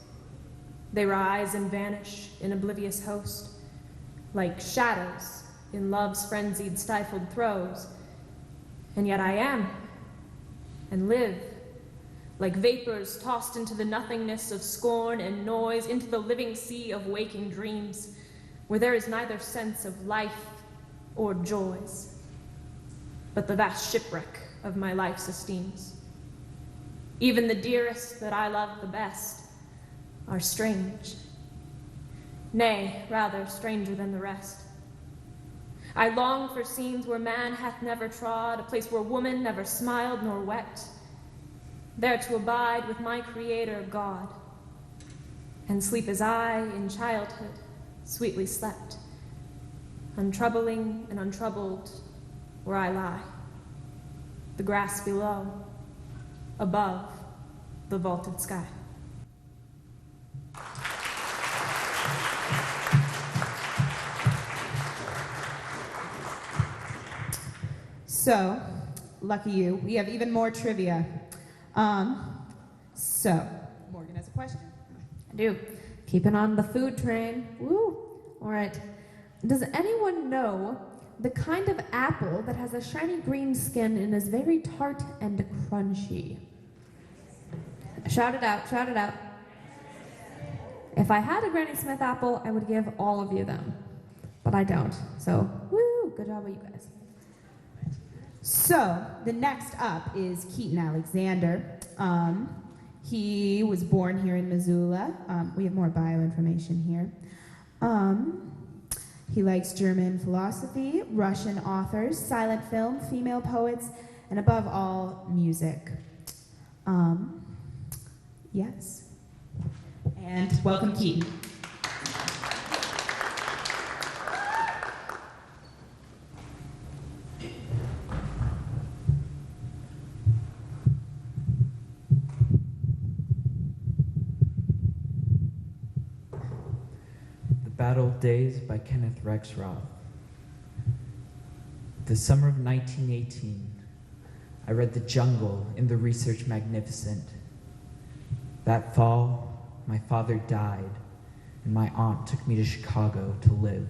They rise and vanish in oblivious host, like shadows in love's frenzied stifled throes. And yet I am, and live, like vapors tossed into the nothingness of scorn and noise, into the living sea of waking dreams, where there is neither sense of life or joys, but the vast shipwreck of my life's esteems. Even the dearest that I love the best are strange, nay, rather stranger than the rest. I long for scenes where man hath never trod, a place where woman never smiled nor wept, there to abide with my Creator God, and sleep as I in childhood sweetly slept, untroubling and untroubled where I lie, the grass below, above the vaulted sky. So, lucky you, we have even more trivia. So, Morgan has a question. I do. Keeping on the food train. Woo! All right. Does anyone know the kind of apple that has a shiny green skin and is very tart and crunchy? Shout it out, shout it out. If I had a Granny Smith apple, I would give all of you them. But I don't. So, woo! Good job with you guys. So, the next up is Keaton Alexander. He was born here in Missoula. We have more bio information here. He likes German philosophy, Russian authors, silent film, female poets, and above all, music. Yes. And welcome, Keaton. The Battle Days by Kenneth Rexroth. The summer of 1918, I read The Jungle in the Research Magnificent. That fall, my father died, and my aunt took me to Chicago to live.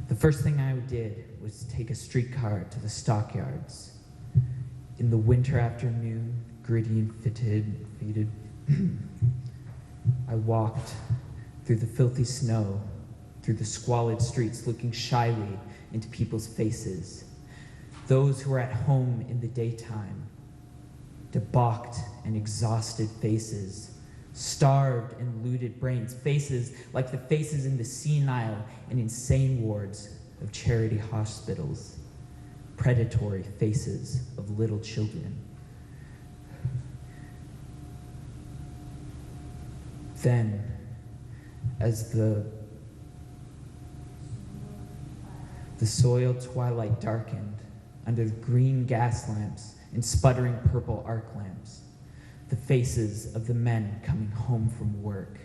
The first thing I did was take a streetcar to the stockyards. In the winter afternoon, gritty and faded, I walked through the filthy snow, through the squalid streets, looking shyly into people's faces. Those who were at home in the daytime, debauched and exhausted faces, starved and looted brains, faces like the faces in the senile and insane wards of charity hospitals, predatory faces of little children. Then, as the soiled twilight darkened under green gas lamps and sputtering purple arc lamps, the faces of the men coming home from work,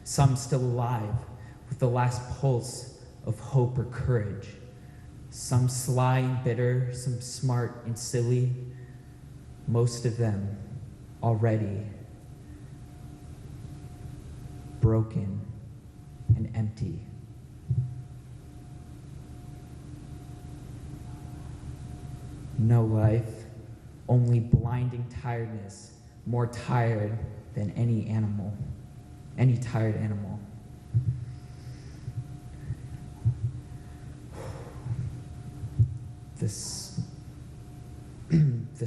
some still alive with the last pulse of hope or courage, some sly and bitter, some smart and silly, most of them already broken and empty. No life, only blinding tiredness, more tired than any animal, any tired animal. The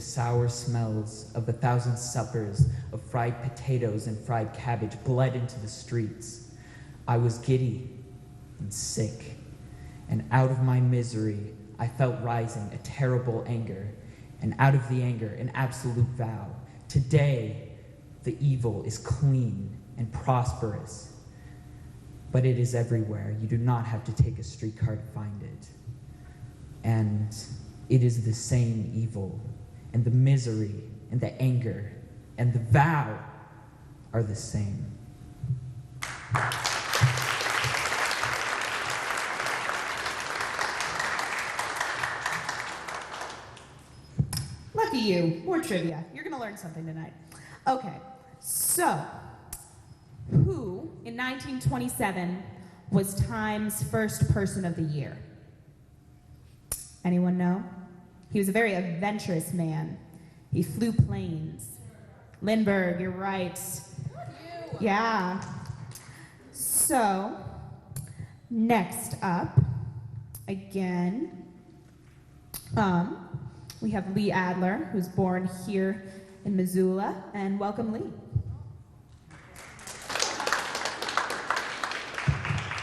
sour smells of 1,000 suppers of fried potatoes and fried cabbage bled into the streets. I was giddy and sick, and out of my misery, I felt rising a terrible anger, and out of the anger, an absolute vow. Today, the evil is clean and prosperous, but it is everywhere. You do not have to take a streetcar to find it. And it is the same evil, and the misery, and the anger, and the vow are the same. Lucky you. More trivia. You're going to learn something tonight. Okay, so who in 1927 was Time's first person of the year? Anyone know? He was a very adventurous man. He flew planes. Lindbergh, you're right. Yeah. So, next up, again, we have Lee Adler, who's born here in Missoula, and welcome, Lee.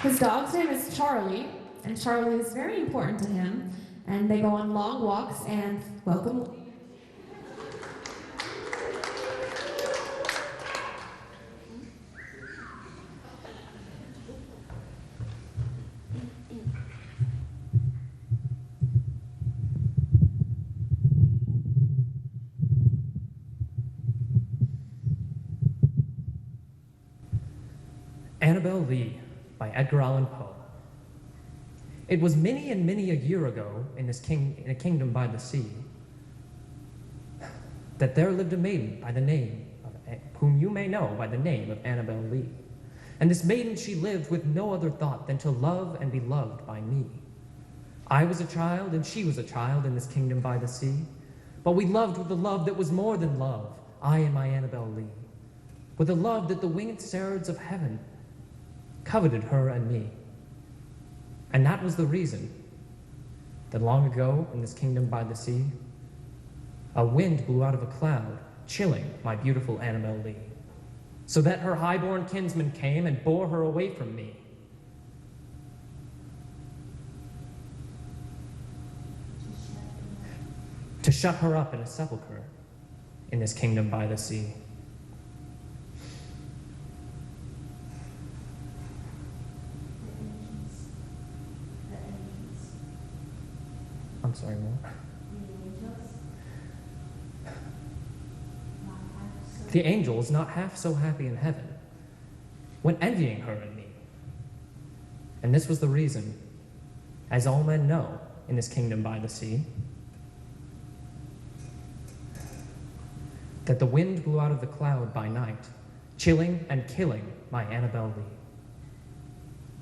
His dog's name is Charlie, and Charlie is very important to him, and they go on long walks, and welcome, Lee. Annabel Lee by Edgar Allan Poe. It was many and many a year ago in a kingdom by the sea that there lived a maiden by the name of, whom you may know by the name of Annabel Lee. And this maiden, she lived with no other thought than to love and be loved by me. I was a child and she was a child in this kingdom by the sea, but we loved with a love that was more than love, I and my Annabel Lee, with a love that the winged seraphs of heaven coveted her and me. And that was the reason that long ago in this kingdom by the sea, a wind blew out of a cloud, chilling my beautiful Annabel Lee, so that her highborn kinsman came and bore her away from me. to shut her up in a sepulchre in this kingdom by the sea. I'm sorry, what? The angels not half so happy in heaven when envying her and me. And this was the reason, as all men know in this kingdom by the sea, that the wind blew out of the cloud by night, chilling and killing my Annabel Lee.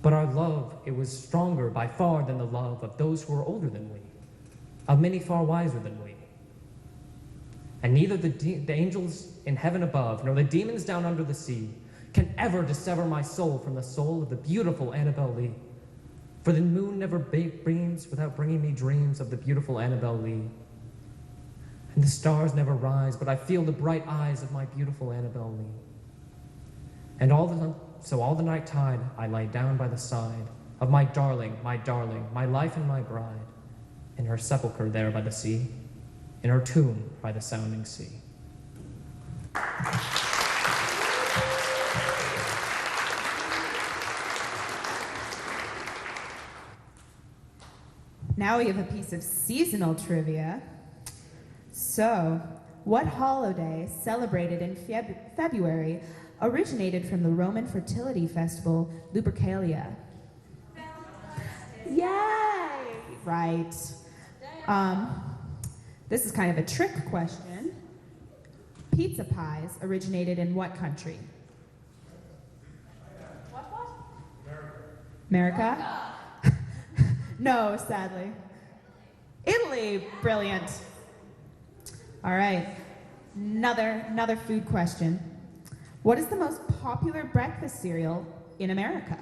But our love, it was stronger by far than the love of those who were older than we, of many far wiser than we. And neither the angels in heaven above, nor the demons down under the sea, can ever dissever my soul from the soul of the beautiful Annabel Lee. For the moon never beams without bringing me dreams of the beautiful Annabel Lee. And the stars never rise, but I feel the bright eyes of my beautiful Annabel Lee. And so all the night tide I lay down by the side of my darling, my life and my bride, in her sepulchre there by the sea, in her tomb by the sounding sea. Now we have a piece of seasonal trivia. So, what holiday celebrated in February originated from the Roman fertility festival Lupercalia? Yay! Right. This is kind of a trick question. Pizza pies originated in what country? America? No, sadly. Italy. Brilliant. All right. Another food question. What is the most popular breakfast cereal in America?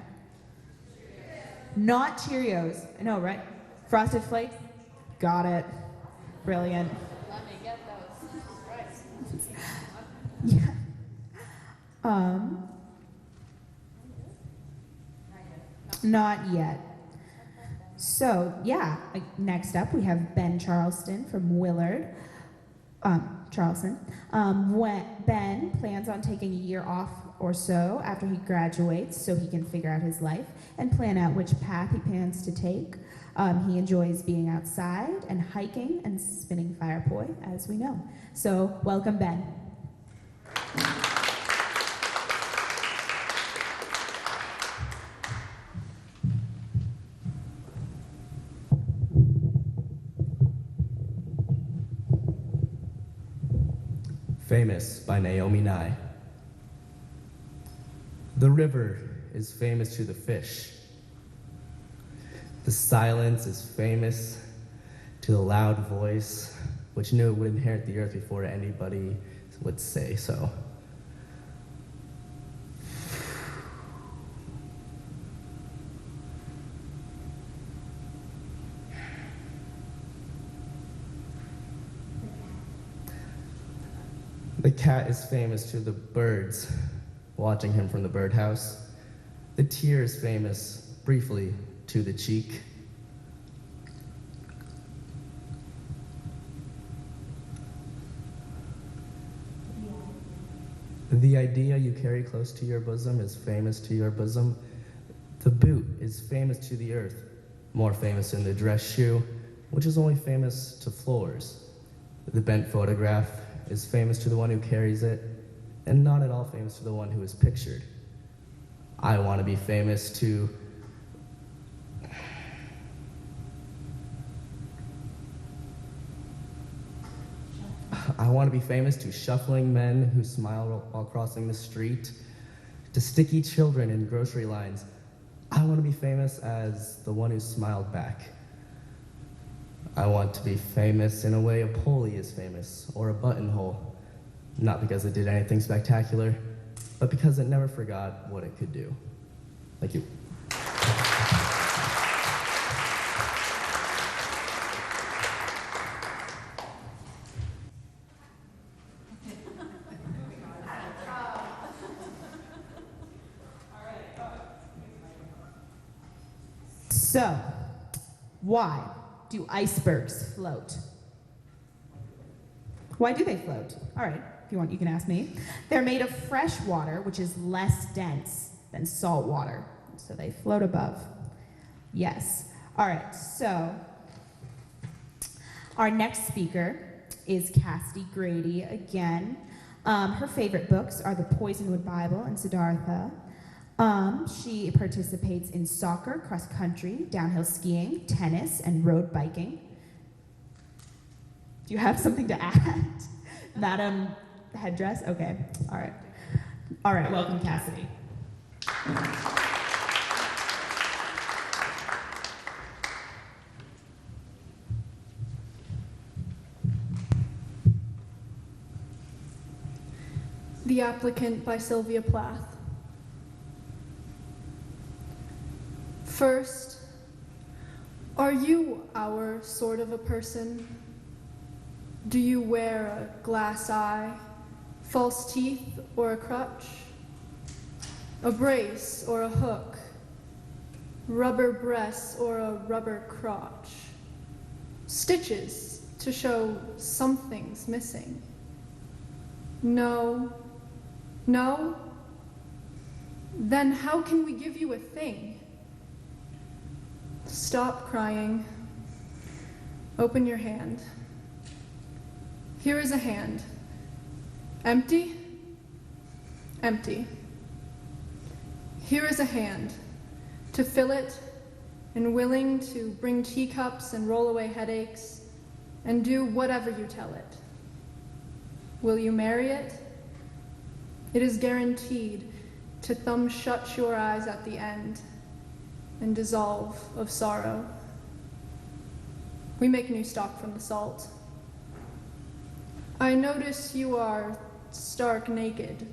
Not Cheerios. I know, right? Frosted Flakes? Got it. Brilliant. Let me get those. Yeah. Not yet. So, yeah, next up we have Ben Charleston from Willard. Charleston. Ben plans on taking a year off or so after he graduates so he can figure out his life and plan out which path he plans to take. He enjoys being outside and hiking and spinning fire poi, as we know. So, welcome, Ben. Famous by Naomi Nye. The river is famous to the fish. The silence is famous to the loud voice, which knew it would inherit the earth before anybody would say so. The cat is famous to the birds watching him from the birdhouse. The tear is famous, briefly, to the cheek. The idea you carry close to your bosom is famous to your bosom. The boot is famous to the earth, more famous than the dress shoe, which is only famous to floors. The bent photograph is famous to the one who carries it, and not at all famous to the one who is pictured. I want to be famous to shuffling men who smile while crossing the street, to sticky children in grocery lines. I want to be famous as the one who smiled back. I want to be famous in a way a pulley is famous, or a buttonhole. Not because it did anything spectacular, but because it never forgot what it could do. Thank you. So, why do icebergs float? Why do they float? All right, if you want, you can ask me. They're made of fresh water, which is less dense than salt water. So they float above. Yes. All right, so our next speaker is Cassidy Grady again. Her favorite books are the Poisonwood Bible and Siddhartha. She participates in soccer, cross country, downhill skiing, tennis, and road biking. Do you have something to add? Madam Headdress? Okay, all right. All right, welcome, Cassidy. The Applicant by Sylvia Plath. First, are you our sort of a person? Do you wear a glass eye, false teeth, or a crutch? A brace or a hook? Rubber breasts or a rubber crotch? Stitches to show something's missing? No? No? Then how can we give you a thing? Stop crying. Open your hand. Here is a hand. Empty? Empty. Here is a hand. To fill it, and willing to bring teacups and roll away headaches, and do whatever you tell it. Will you marry it? It is guaranteed to thumb shut your eyes at the end and dissolve of sorrow. We make new stock from the salt. I notice you are stark naked.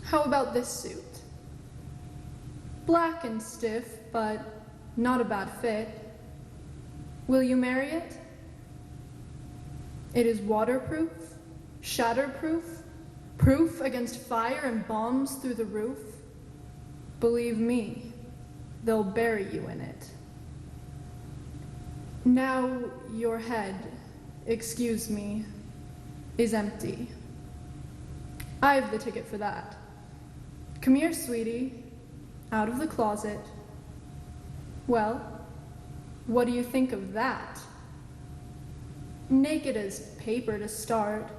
How about this suit? Black and stiff, but not a bad fit. Will you marry it? It is waterproof, shatterproof, proof against fire and bombs through the roof. Believe me, they'll bury you in it. Now your head, excuse me, is empty. I have the ticket for that. Come here, sweetie, out of the closet. Well, what do you think of that? Naked as paper to start,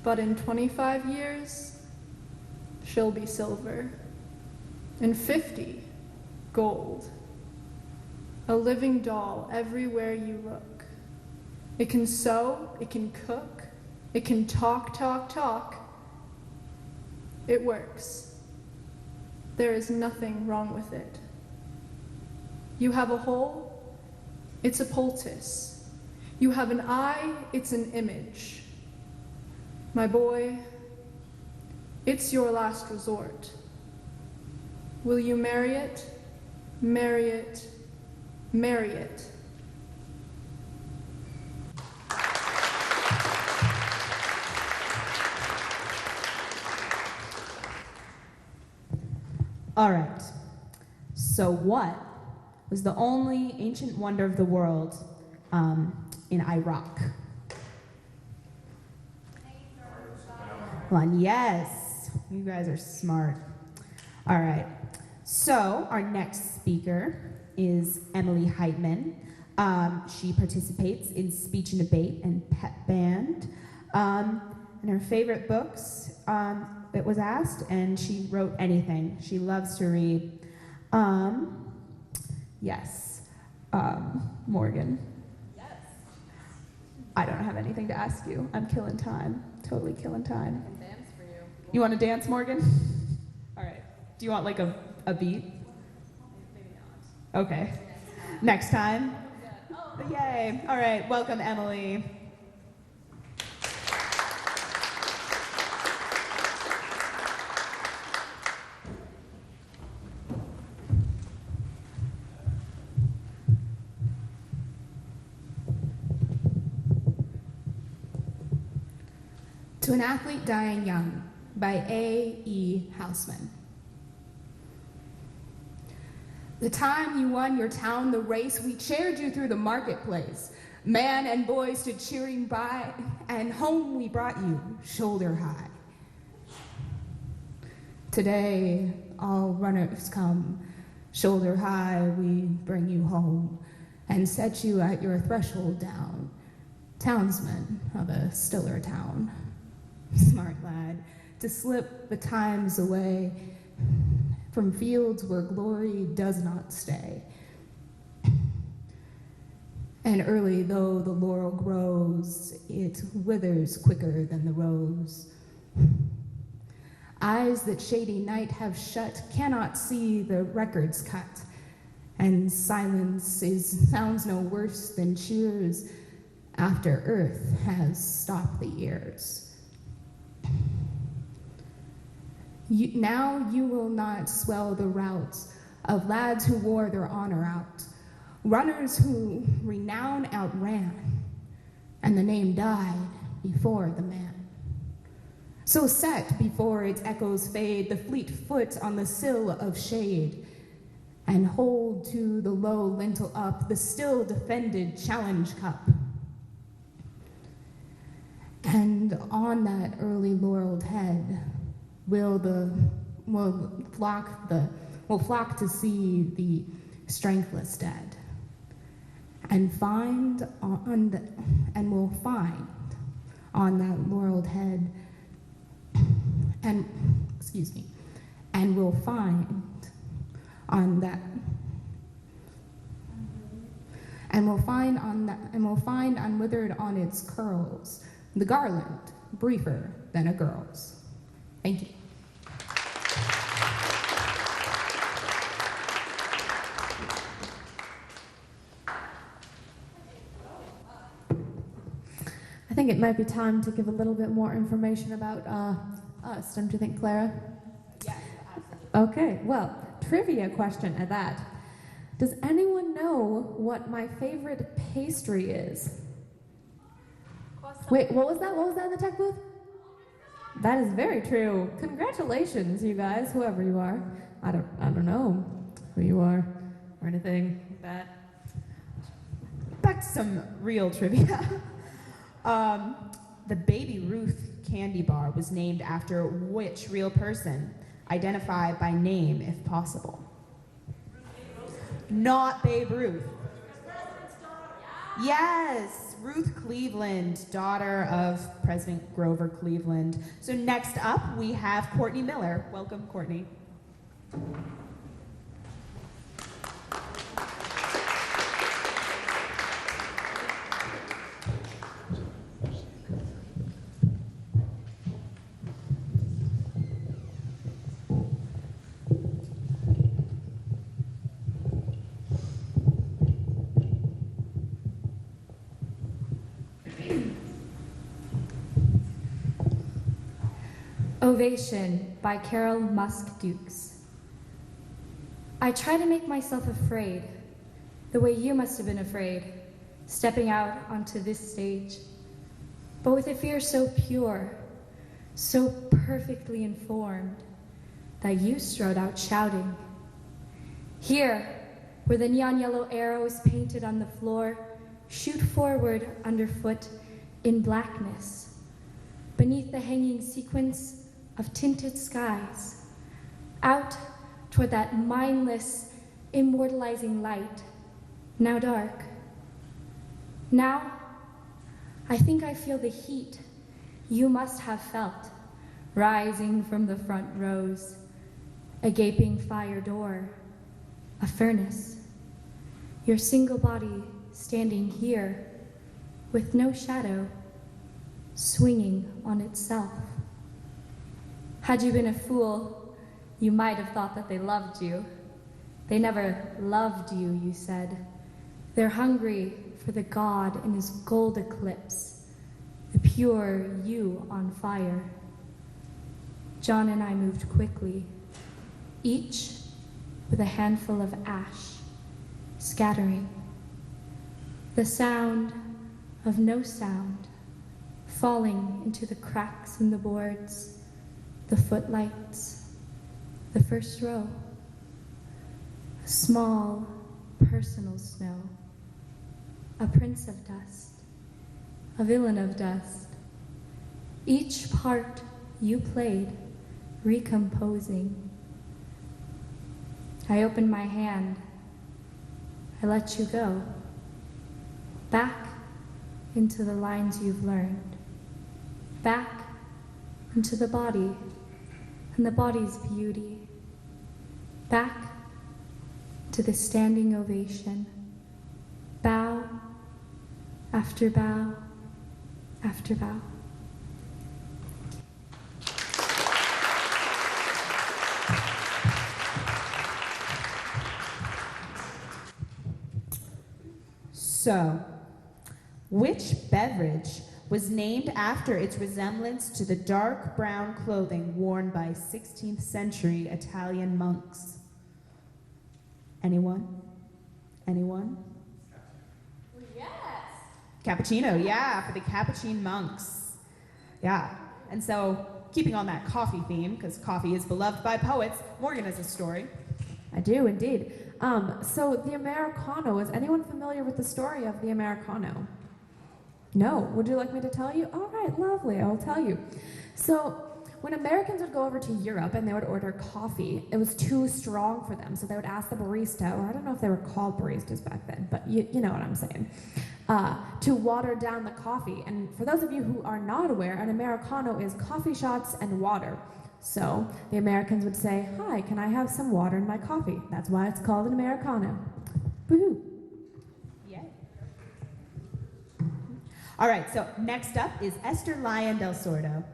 but in 25 years, she'll be silver. In 50, gold. A living doll everywhere you look. It can sew, it can cook, it can talk, talk, talk. It works. There is nothing wrong with it. You have a hole, it's a poultice. You have an eye, it's an image. My boy, it's your last resort. Will you marry it? Marry it. Marry it. All right. So what was the only ancient wonder of the world in Iraq? One, yes. You guys are smart. All right. So our next speaker is Emily Heitman. She participates in speech and debate and pep band. And her favorite books, it was asked, and she wrote anything. She loves to read. Yes. Morgan. Yes. I don't have anything to ask you. I'm killing time. Totally killing time. I can dance for you. You want to dance, Morgan? All right. Do you want like a beat? Maybe not. Okay. Next time. Yay. All right. Welcome, Emily. To an Athlete Dying Young by A.E. Houseman. The time you won your town the race, we cheered you through the marketplace. Man and boy stood cheering by, and home we brought you, shoulder high. Today, all runners come, shoulder high we bring you home, and set you at your threshold down, townsman of a stiller town. Smart lad, to slip the times away from fields where glory does not stay. And early though the laurel grows, it withers quicker than the rose. Eyes that shady night have shut cannot see the records cut, and silence sounds no worse than cheers after earth has stopped the ears. Now you will not swell the routes of lads who wore their honor out, runners who renown outran, and the name died before the man. So set before its echoes fade the fleet foot on the sill of shade, and hold to the low lintel up the still defended challenge cup. And on that early laureled head will flock to see the strengthless dead, and will find on that laureled head, and will find unwithered on its curls the garland briefer than a girl's. Thank you. I think it might be time to give a little bit more information about us, don't you think, Clara? Yes, Okay, well, trivia question at that. Does anyone know what my favorite pastry is? Wait, what was that? What was that in the tech booth? That is very true. Congratulations, you guys, whoever you are. I don't know who you are or anything like that. Back to some real trivia. The Baby Ruth candy bar was named after which real person? Identify by name if possible. Not Babe Ruth. Yes, Ruth Cleveland, daughter of President Grover Cleveland. So next up, we have Courtney Miller. Welcome, Courtney. Ovation by Carol Musk Dukes. I try to make myself afraid, the way you must have been afraid, stepping out onto this stage, but with a fear so pure, so perfectly informed, that you strode out shouting. Here, where the neon yellow arrows painted on the floor shoot forward underfoot in blackness, beneath the hanging sequence of tinted skies, out toward that mindless, immortalizing light, now dark. Now, I think I feel the heat you must have felt rising from the front rows, a gaping fire door, a furnace, your single body standing here with no shadow, swinging on itself. Had you been a fool, you might have thought that they loved you. They never loved you, you said. They're hungry for the god in his gold eclipse, the pure you on fire. John and I moved quickly, each with a handful of ash, scattering. The sound of no sound, falling into the cracks in the boards, the footlights, the first row. A small, personal snow, a prince of dust, a villain of dust. Each part you played, recomposing. I opened my hand. I let you go. Back into the lines you've learned. Back into the body and the body's beauty. Back to the standing ovation. Bow after bow after bow. So, which beverage was named after its resemblance to the dark brown clothing worn by 16th century Italian monks? Anyone? Anyone? Yes. Cappuccino, yeah, for the Capuchin monks. Yeah, and so keeping on that coffee theme, because coffee is beloved by poets, Morgan has a story. I do indeed. So the Americano, is anyone familiar with the story of the Americano? No. Would you like me to tell you? All right, lovely. I will tell you. So when Americans would go over to Europe and they would order coffee, it was too strong for them. So they would ask the barista, or I don't know if they were called baristas back then, but you know what I'm saying, to water down the coffee. And for those of you who are not aware, an Americano is coffee shots and water. So the Americans would say, "Hi, can I have some water in my coffee?" That's why it's called an Americano. Woohoo. Yeah. All right, so next up is Esther Lyon del Sordo.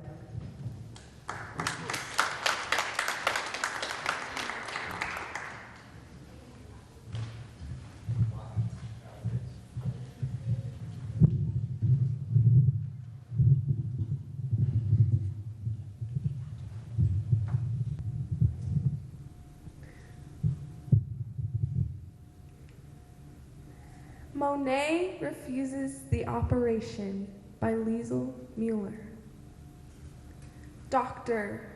Monet Refuses the Operation by Liesl Mueller. Doctor,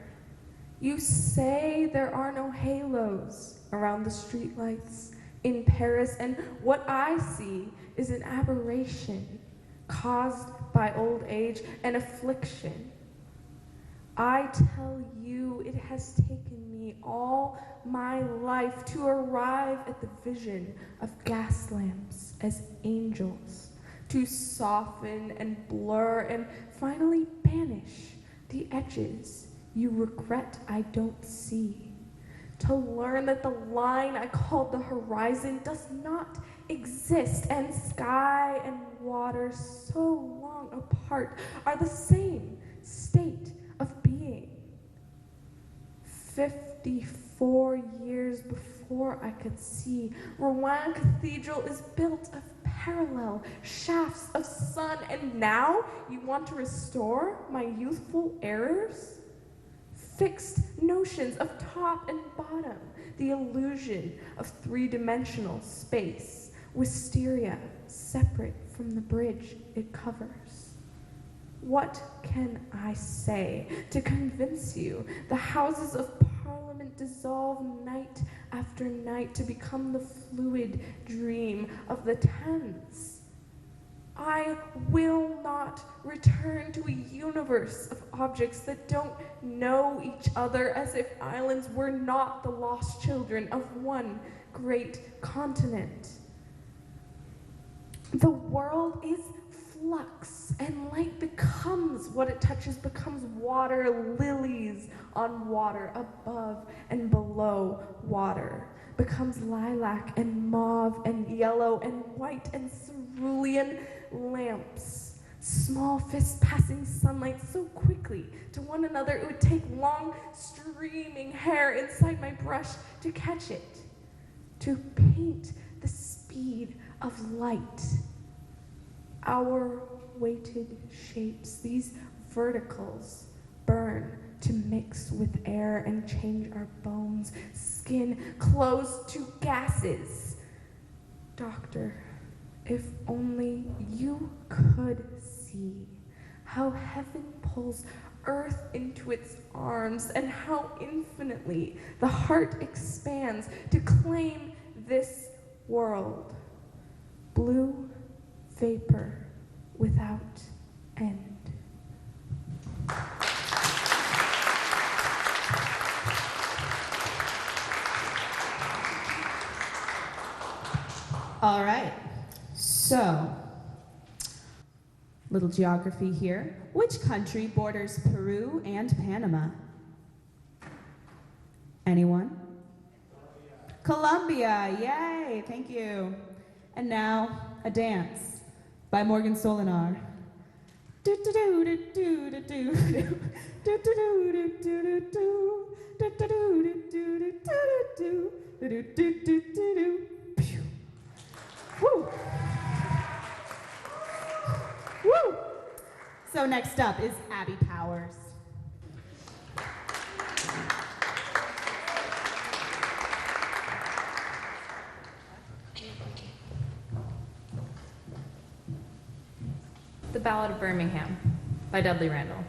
you say there are no halos around the streetlights in Paris, and what I see is an aberration caused by old age and affliction. I tell you, it has taken me all my life to arrive at the vision of gas lamps as angels, to soften and blur and finally banish the edges you regret I don't see, to learn that the line I called the horizon does not exist, and sky and water so long apart are the same state of being. 54 years before I could see, Rouen Cathedral is built of parallel shafts of sun, and now you want to restore my youthful errors? Fixed notions of top and bottom, the illusion of three-dimensional space, wisteria separate from the bridge it covers. What can I say to convince you the Houses of Parliament dissolve night after night to become the fluid dream of the Thames? I will not return to a universe of objects that don't know each other, as if islands were not the lost children of one great continent. The world is flux, and light becomes what it touches, becomes water, lilies on water, above and below water, becomes lilac and mauve and yellow and white and cerulean lamps, small fists passing sunlight so quickly to one another it would take long streaming hair inside my brush to catch it, to paint the speed of light. Our weighted shapes, these verticals, burn to mix with air and change our bones, skin close to gases. Doctor, if only you could see how heaven pulls earth into its arms, and how infinitely the heart expands to claim this world. Blue vapor without end. All right, so, little geography here. Which country borders Peru and Panama? Anyone? Colombia, yay, thank you. And now, a dance by Morgan Solinar. Woo. Woo. So next up is Abby Powers. The Ballad of Birmingham by Dudley Randall.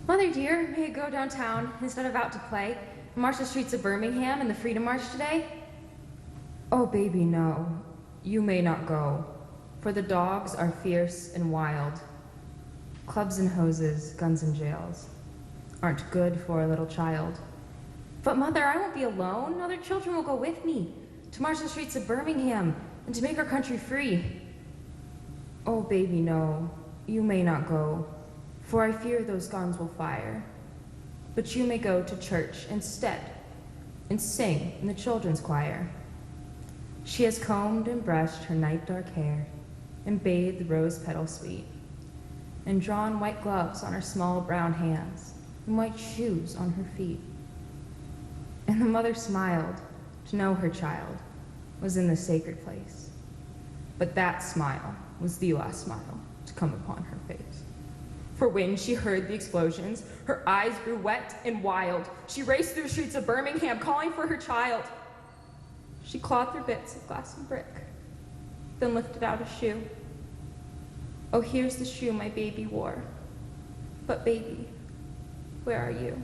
Mother dear, may I go downtown instead of out to play and march the streets of Birmingham in the Freedom March today? Oh, baby, no. You may not go, for the dogs are fierce and wild. Clubs and hoses, guns and jails aren't good for a little child. But mother, I won't be alone. Other children will go with me to march the streets of Birmingham and to make our country free. Oh, baby, no. You may not go, for I fear those guns will fire. But you may go to church instead and sing in the children's choir. She has combed and brushed her night dark hair and bathed the rose petal sweet and drawn white gloves on her small brown hands and white shoes on her feet. And the mother smiled to know her child was in the sacred place. But that smile was the last smile to come upon her face. For when she heard the explosions, her eyes grew wet and wild. She raced through the streets of Birmingham, calling for her child. She clawed through bits of glass and brick, then lifted out a shoe. Oh, here's the shoe my baby wore. But baby, where are you?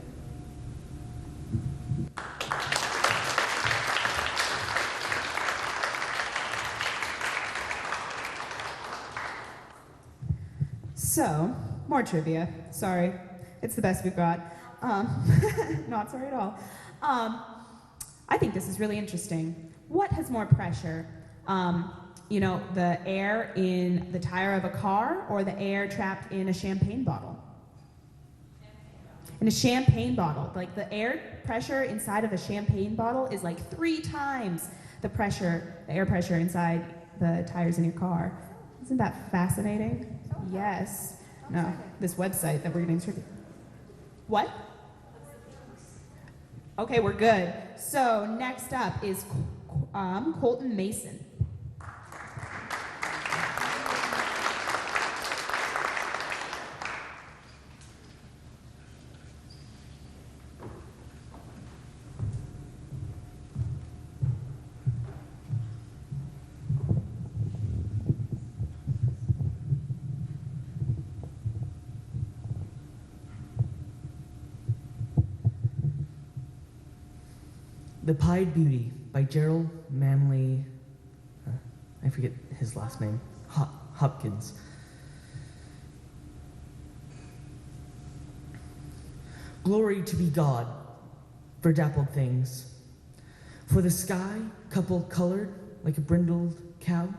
So, more trivia. Sorry, it's the best we've got. Not sorry at all. I think this is really interesting. What has more pressure? The air in the tire of a car or the air trapped in a champagne bottle? In a champagne bottle. Like the air pressure inside of a champagne bottle is like 3 times the air pressure inside the tires in your car. Isn't that fascinating? Yes. No, this website that we're getting started. What? Okay, we're good. So next up is Colton Mason. The Pied Beauty by Gerald Manley, I forget his last name, Hopkins. Glory to be God for dappled things, for the sky couple colored like a brindled cow,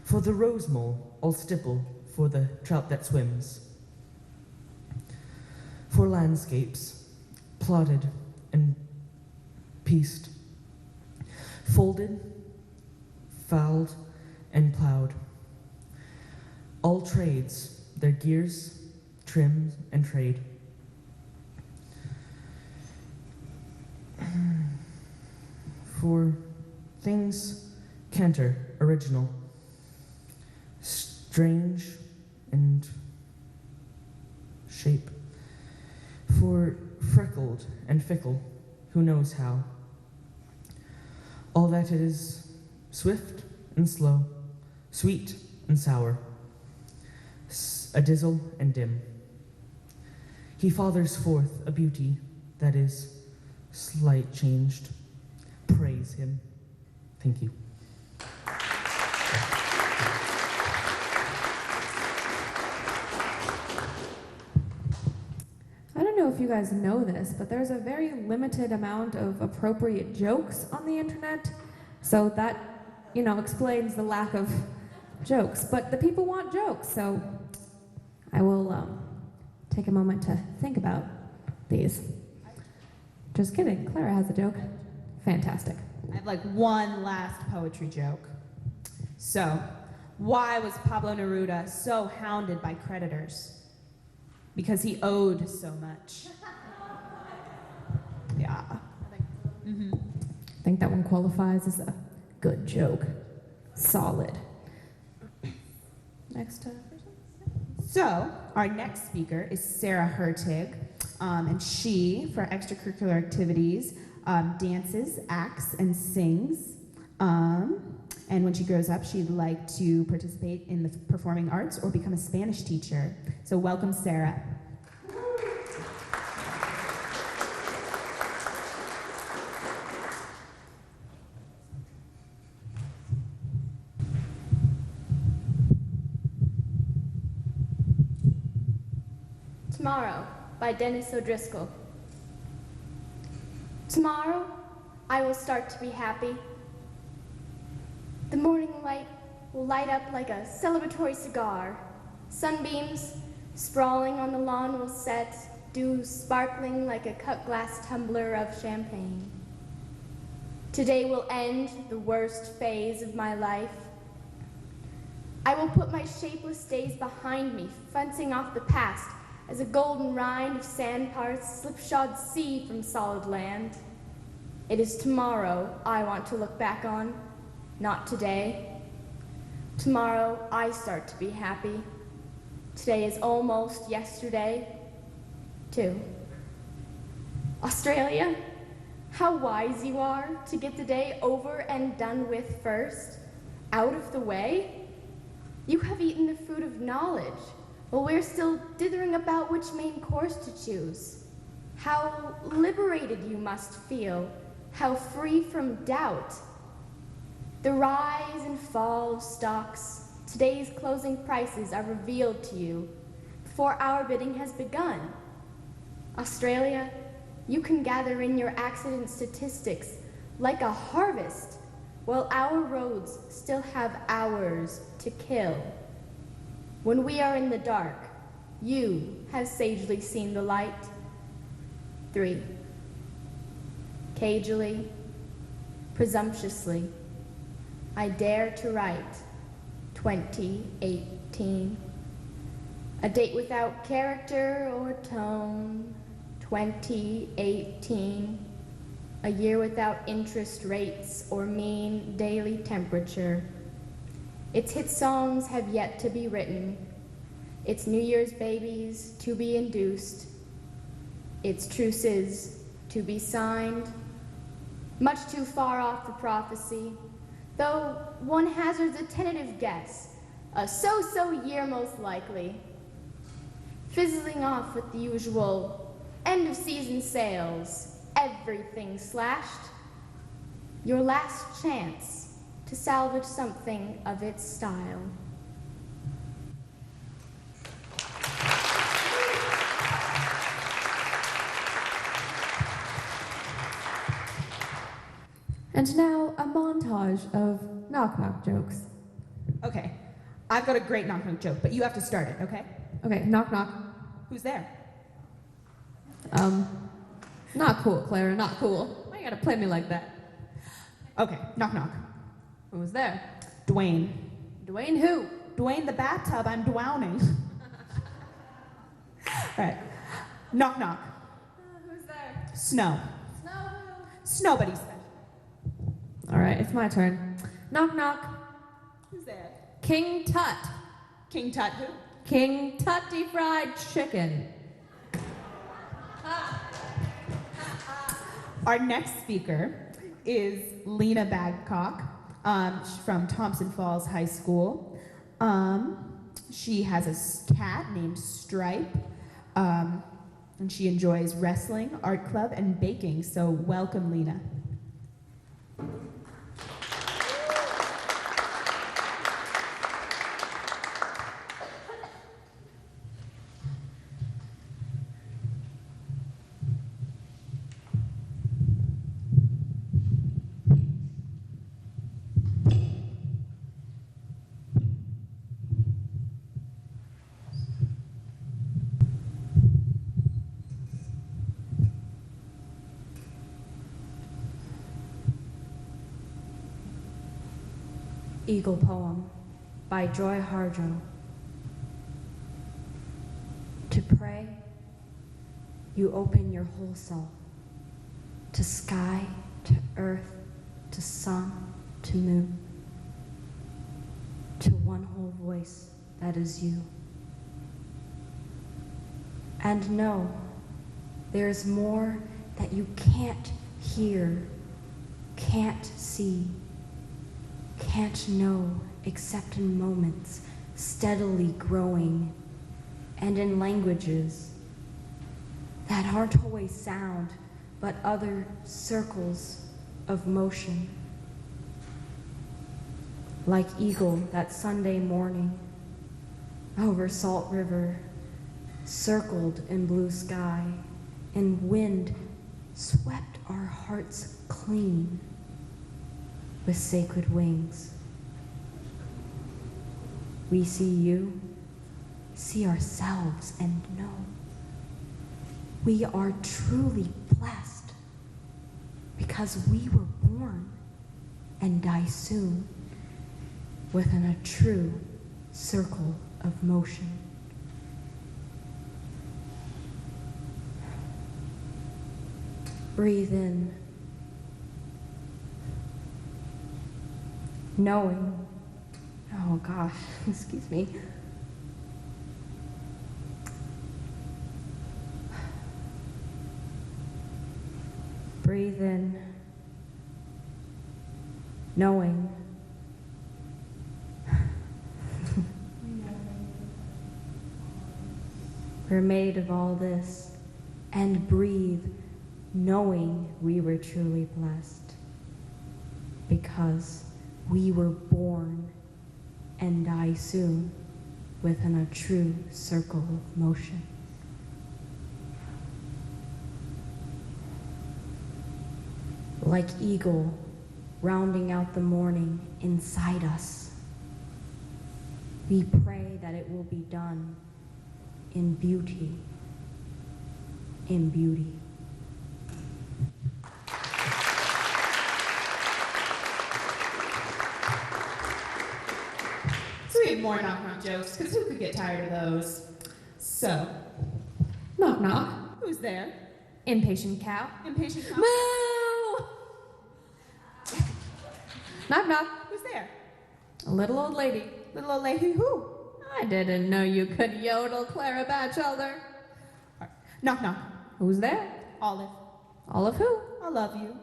for the rose mole all stipple for the trout that swims, for landscapes plotted and pieced, folded, fouled, and plowed. All trades, their gears, trim, and trade. For things canter, original, strange, and shape. For freckled and fickle, who knows how. All that is swift and slow, sweet and sour, a dizzle and dim. He fathers forth a beauty that is slight changed. Praise him. Thank you. you guys know this, but there's a very limited amount of appropriate jokes on the internet. So that, explains the lack of jokes. But the people want jokes, so I will take a moment to think about these. Just kidding. Clara has a joke. Fantastic. I have one last poetry joke. So, why was Pablo Neruda so hounded by creditors? Because he owed so much. Yeah. I think that one qualifies as a good joke. Solid. Next person. So, our next speaker is Sarah Hertig, and she, for extracurricular activities, dances, acts, and sings. And when she grows up, she'd like to participate in the performing arts or become a Spanish teacher. So welcome, Sarah. Tomorrow by Dennis O'Driscoll. Tomorrow, I will start to be happy. The morning light will light up like a celebratory cigar. Sunbeams sprawling on the lawn will set, dew sparkling like a cut glass tumbler of champagne. Today will end the worst phase of my life. I will put my shapeless days behind me, fencing off the past as a golden rind of sand parts slipshod sea from solid land. It is tomorrow I want to look back on, not today. Tomorrow I start to be happy. Today is almost yesterday, too. Australia, how wise you are to get the day over and done with first, out of the way. You have eaten the fruit of knowledge, while we're still dithering about which main course to choose. How liberated you must feel, how free from doubt. The rise and fall of stocks, today's closing prices are revealed to you before our bidding has begun. Australia, you can gather in your accident statistics like a harvest, while our roads still have hours to kill. When we are in the dark, you have sagely seen the light. 3. Cagily, presumptuously, I dare to write 2018. A date without character or tone, 2018. A year without interest rates or mean daily temperature. Its hit songs have yet to be written, its New Year's babies to be induced, its truces to be signed. Much too far off for prophecy, though one hazards a tentative guess, a so-so year most likely. Fizzling off with the usual end-of-season sales, everything slashed. Your last chance to salvage something of its style. And now a montage of knock-knock jokes. Okay, I've got a great knock-knock joke, but you have to start it, okay? Okay, knock-knock. Who's there? Not cool, Clara, not cool. Why you gotta play me like that? Okay, knock-knock. Who was there? Dwayne. Dwayne who? Dwayne the bathtub, I'm drowning. All right, knock-knock. Who's there? Snow. Snow who? Snobody's there. All right, it's my turn. Knock-knock. Who's there? King Tut. King Tut who? King Tutty Fried Chicken. Our next speaker is Lena Babcock from Thompson Falls High School. She has a cat named Stripe, and she enjoys wrestling, art club, and baking. So welcome, Lena. Eagle Poem by Joy Harjo. To pray, you open your whole self, to sky, to earth, to sun, to moon, to one whole voice that is you. And know there is more that you can't hear, can't see, can't know except in moments steadily growing and in languages that aren't always sound but other circles of motion. Like eagle that Sunday morning over Salt River, circled in blue sky, and wind swept our hearts clean with sacred wings. We see you, see ourselves, and know we are truly blessed because we were born and die soon within a true circle of motion. Breathe in, knowing, oh gosh, excuse me. Breathe in, knowing. We're made of all this, and breathe, knowing we were truly blessed because we were born and die soon within a true circle of motion. Like eagle rounding out the morning inside us, we pray that it will be done in beauty, in beauty. So we have more knock-knock jokes, because who could get tired of those? So, Knock, knock. who's there? Impatient cow. Impatient cow? Moo! Knock, knock. Who's there? A little old lady. Little old lady who? I didn't know you could yodel, Clara Batchelder. Knock, knock. Who's there? Olive. Olive who? I love you.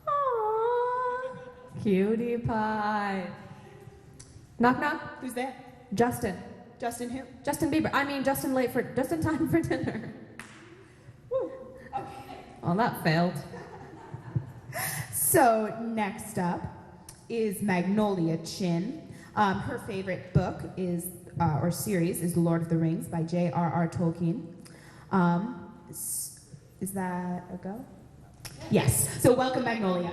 Aww. Cutie pie. Knock, knock. Who's there? Justin. Justin who? Justin Bieber. I mean, just in time for dinner. Woo. Okay. Well, that failed. So next up is Magnolia Chin. Her favorite book is, or series, is The Lord of the Rings by J.R.R. Tolkien. Is that a go? Yes. So welcome, Magnolia.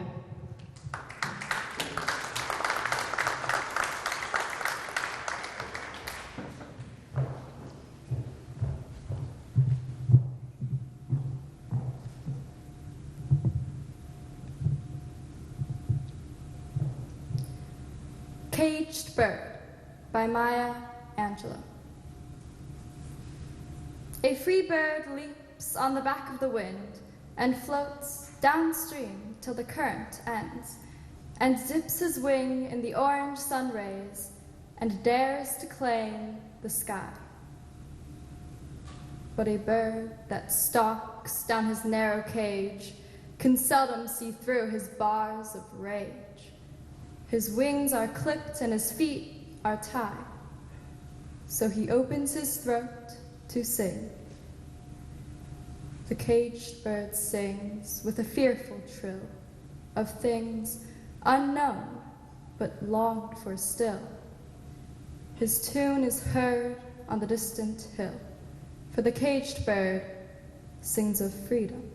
Caged Bird by Maya Angelou. A free bird leaps on the back of the wind and floats downstream till the current ends, and dips his wing in the orange sun rays and dares to claim the sky. But a bird that stalks down his narrow cage can seldom see through his bars of rage. His wings are clipped and his feet are tied, so he opens his throat to sing. The caged bird sings with a fearful trill of things unknown but longed for still. His tune is heard on the distant hill, for the caged bird sings of freedom.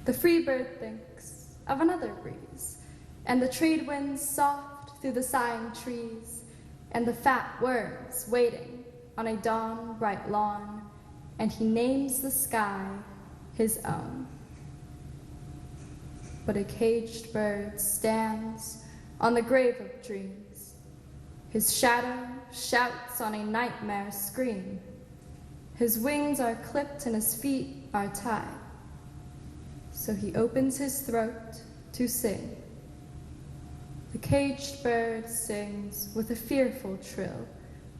The free bird thinks of another breeze, and the trade winds soft through the sighing trees, and the fat worms waiting on a dawn-bright lawn, and he names the sky his own. But a caged bird stands on the grave of dreams. His shadow shouts on a nightmare scream. His wings are clipped and his feet are tied. So he opens his throat to sing. The caged bird sings with a fearful trill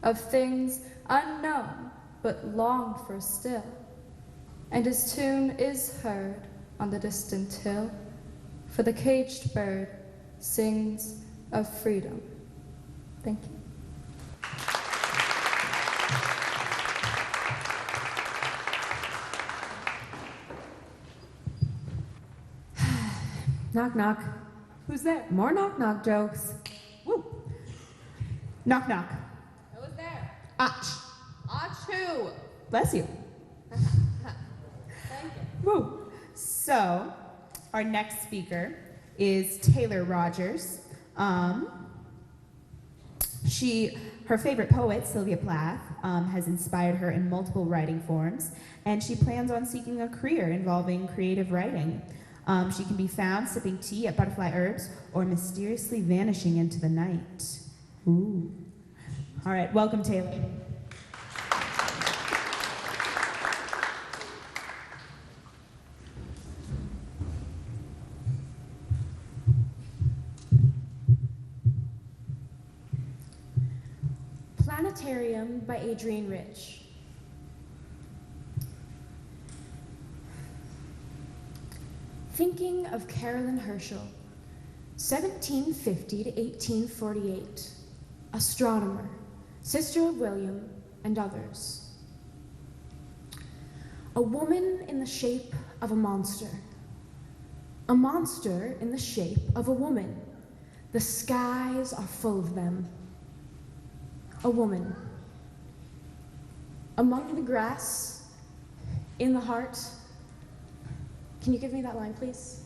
of things unknown but longed for still. And his tune is heard on the distant hill, for the caged bird sings of freedom. Thank you. Knock, knock. Who's there? More knock, knock jokes. Woo. Knock, knock. Who's there? Ach. Achoo! Bless you. Thank you. Woo. So, our next speaker is Taylor Rogers. Her favorite poet, Sylvia Plath, has inspired her in multiple writing forms, and she plans on seeking a career involving creative writing. She can be found sipping tea at Butterfly Herbs or mysteriously vanishing into the night. Ooh. All right, welcome, Taylor. Planetarium by Adrienne Rich. Thinking of Carolyn Herschel, 1750 to 1848, astronomer, sister of William, and others. A woman in the shape of a monster in the shape of a woman. The skies are full of them. A woman. Among the grass, in the heart. Can you give me that line, please?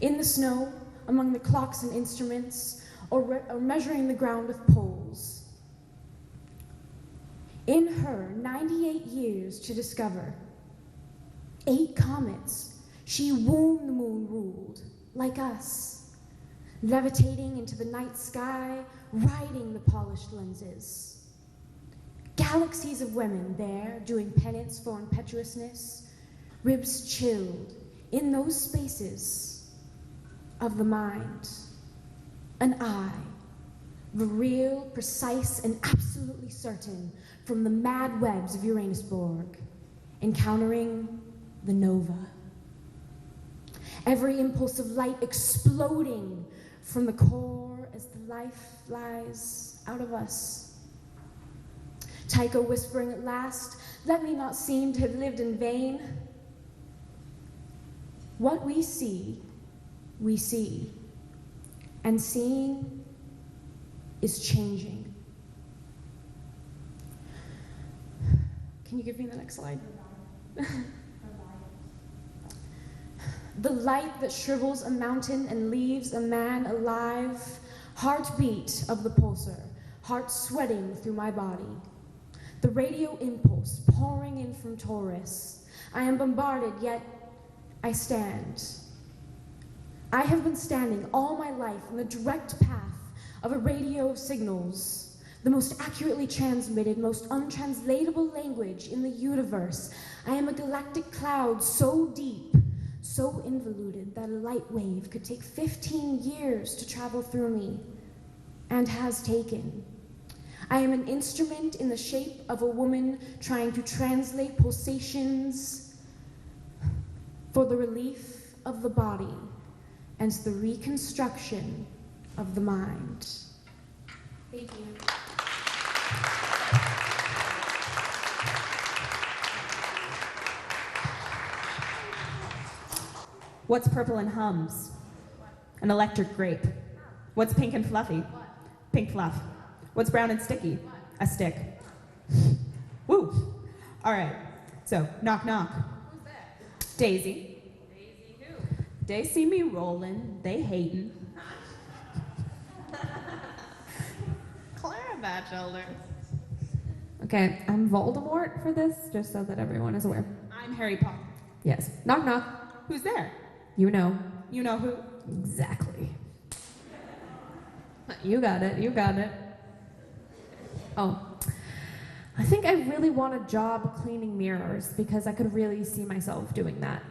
In the snow, among the clocks and instruments, or measuring the ground with poles. In her 98 years to discover 8 comets, she whom the moon ruled, like us, levitating into the night sky, riding the polished lenses. Galaxies of women there doing penance for impetuousness, ribs chilled in those spaces of the mind. An eye, the real, precise, and absolutely certain from the mad webs of Uranusborg, encountering the nova. Every impulse of light exploding from the core as the life flies out of us. Tycho whispering at last, let me not seem to have lived in vain. What we see, and seeing is changing. Can you give me the next slide? The light that shrivels a mountain and leaves a man alive, heartbeat of the pulsar, heart sweating through my body. The radio impulse pouring in from Taurus. I am bombarded, yet I stand. I have been standing all my life on the direct path of a radio of signals, the most accurately transmitted, most untranslatable language in the universe. I am a galactic cloud so deep, so involuted that a light wave could take 15 years to travel through me, and has taken. I am an instrument in the shape of a woman trying to translate pulsations for the relief of the body and the reconstruction of the mind. Thank you. What's purple and hums? An electric grape. What's pink and fluffy? Pink fluff. What's brown and sticky? A stick. Woo! All right, so knock knock. Who's that? Daisy. Daisy who? They see me rolling, they hating. Clara Batchelder. Okay, I'm Voldemort for this, just so that everyone is aware. I'm Harry Potter. Yes. Knock knock. Who's there? You know. You know who? Exactly. You got it, you got it. Oh, I think I really want a job cleaning mirrors because I could really see myself doing that.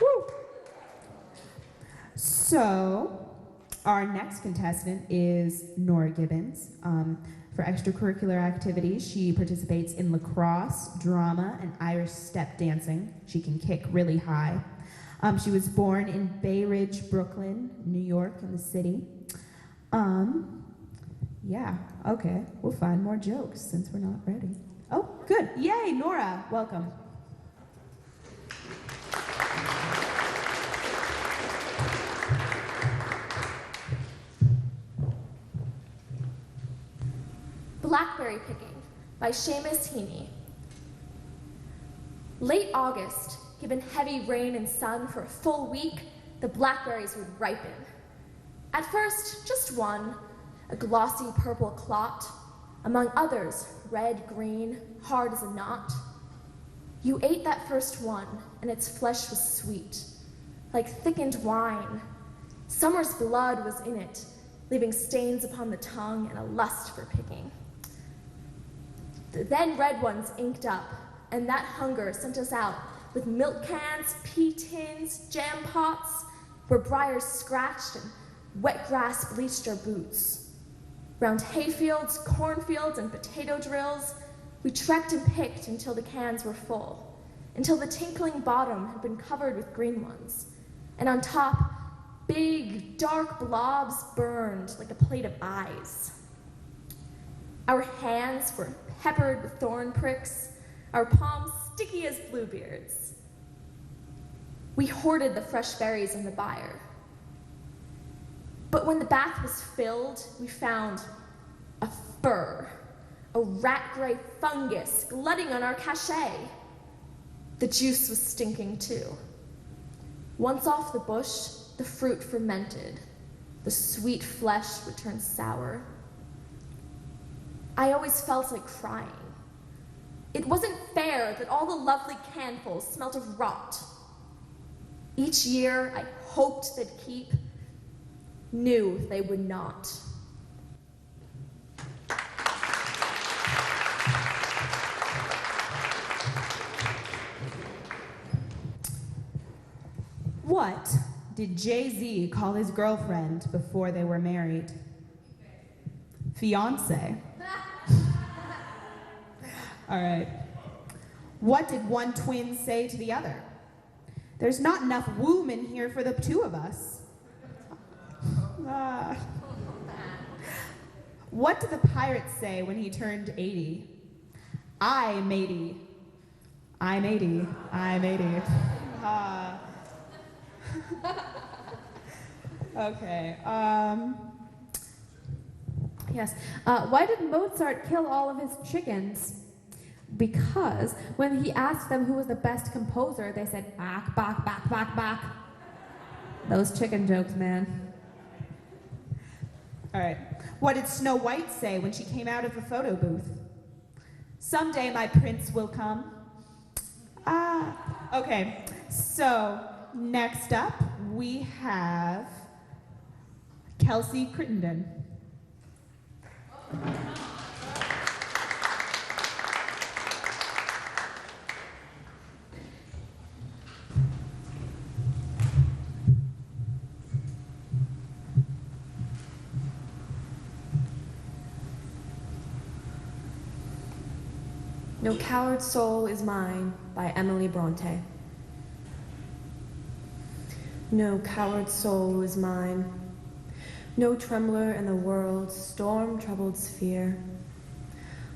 Woo. So, our next contestant is Nora Gibbons. For extracurricular activities, she participates in lacrosse, drama, and Irish step dancing. She can kick really high. She was born in Bay Ridge, Brooklyn, New York, in the city. Yeah, okay, we'll find more jokes since we're not ready. Oh, good. Yay, Nora, welcome. Blackberry Picking by Seamus Heaney. Late August, given heavy rain and sun for a full week, the blackberries would ripen. At first, just one, a glossy purple clot, among others, red-green, hard as a knot. You ate that first one, and its flesh was sweet, like thickened wine. Summer's blood was in it, leaving stains upon the tongue and a lust for picking. The then red ones inked up, and that hunger sent us out with milk cans, pea tins, jam pots, where briars scratched and wet grass bleached our boots. Round hayfields, cornfields, and potato drills, we trekked and picked until the cans were full, until the tinkling bottom had been covered with green ones, and on top, big, dark blobs burned like a plate of eyes. Our hands were peppered with thorn pricks, our palms sticky as bluebeards. We hoarded the fresh berries in the byre. But when the bath was filled, we found a fur, a rat-gray fungus glutting on our cachet. The juice was stinking too. Once off the bush, the fruit fermented. The sweet flesh would turn sour. I always felt like crying. It wasn't fair that all the lovely canfuls smelt of rot. Each year, I hoped they'd keep, knew they would not. What did Jay-Z call his girlfriend before they were married? Fiance. All right. What did one twin say to the other? There's not enough womb in here for the two of us. What did the pirate say when he turned 80? I'm 80. I'm 80. I'm 80. Okay. Yes. Why did Mozart kill all of his chickens? Because when he asked them who was the best composer, they said, Bach, Bach, Bach, Bach, Bach. Those chicken jokes, man. All right. What did Snow White say when she came out of the photo booth? Someday my prince will come. Okay. So, next up, we have Kelsey Crittenden. No Coward Soul is Mine by Emily Bronte. No coward soul is mine, no trembler in the world's storm-troubled sphere.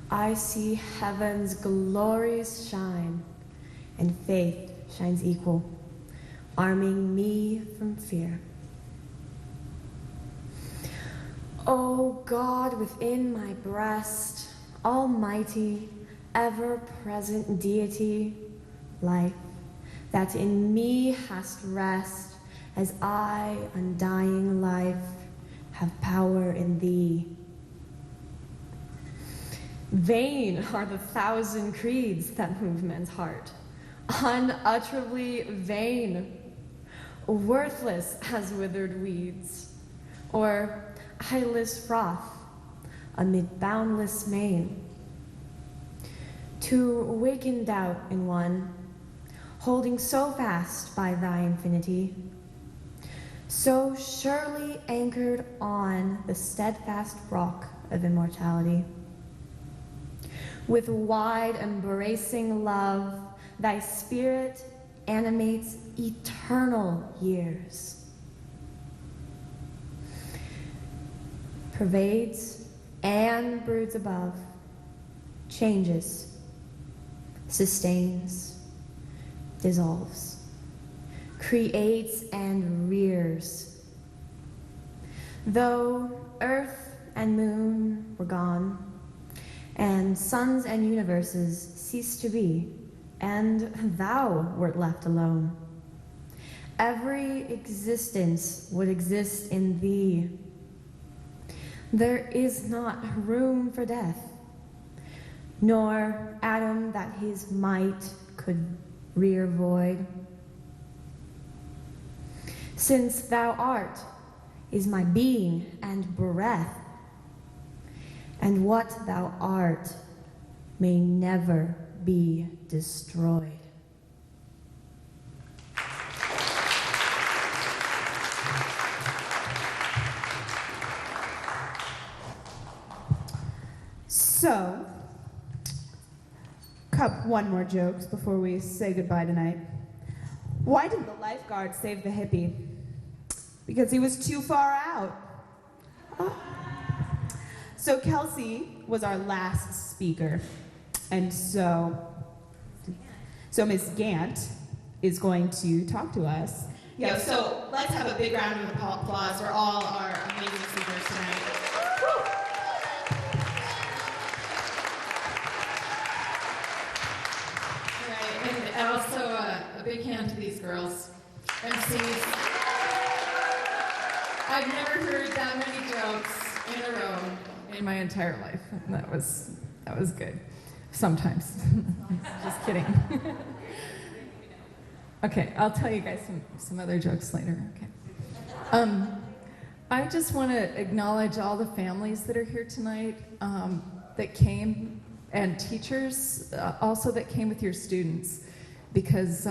I see heaven's glories shine, and faith shines equal, arming me from fear. O God within my breast, almighty, ever-present deity, life, that in me hast rest, as I, undying life, have power in thee. Vain are the thousand creeds that move men's heart, unutterably vain, worthless as withered weeds. or eyeless froth amid boundless main. To awaken doubt in one, holding so fast by thy infinity, so surely anchored on the steadfast rock of immortality. With wide embracing love, thy spirit animates eternal years, pervades and broods above, changes, sustains, dissolves, creates and rears. Though earth and moon were gone, and suns and universes ceased to be, and thou wert left alone, every existence would exist in thee. There is not room for death, nor atom that his might could rear void. Since thou art is my being and breath, and what thou art may never be destroyed. So, one more jokes before we say goodbye tonight. Why didn't the lifeguard save the hippie? Because he was too far out. Oh. So Kelsey was our last speaker, and so Ms. Gant is going to talk to us. Yeah, so let's have a big round of applause for all our amazing speakers tonight. And also a big hand to these girls, MCs. I've never heard that many jokes in a row in my entire life. That was good. Sometimes. Just kidding. Okay, I'll tell you guys some other jokes later. Okay. I just want to acknowledge all the families that are here tonight that came, and teachers also that came with your students, because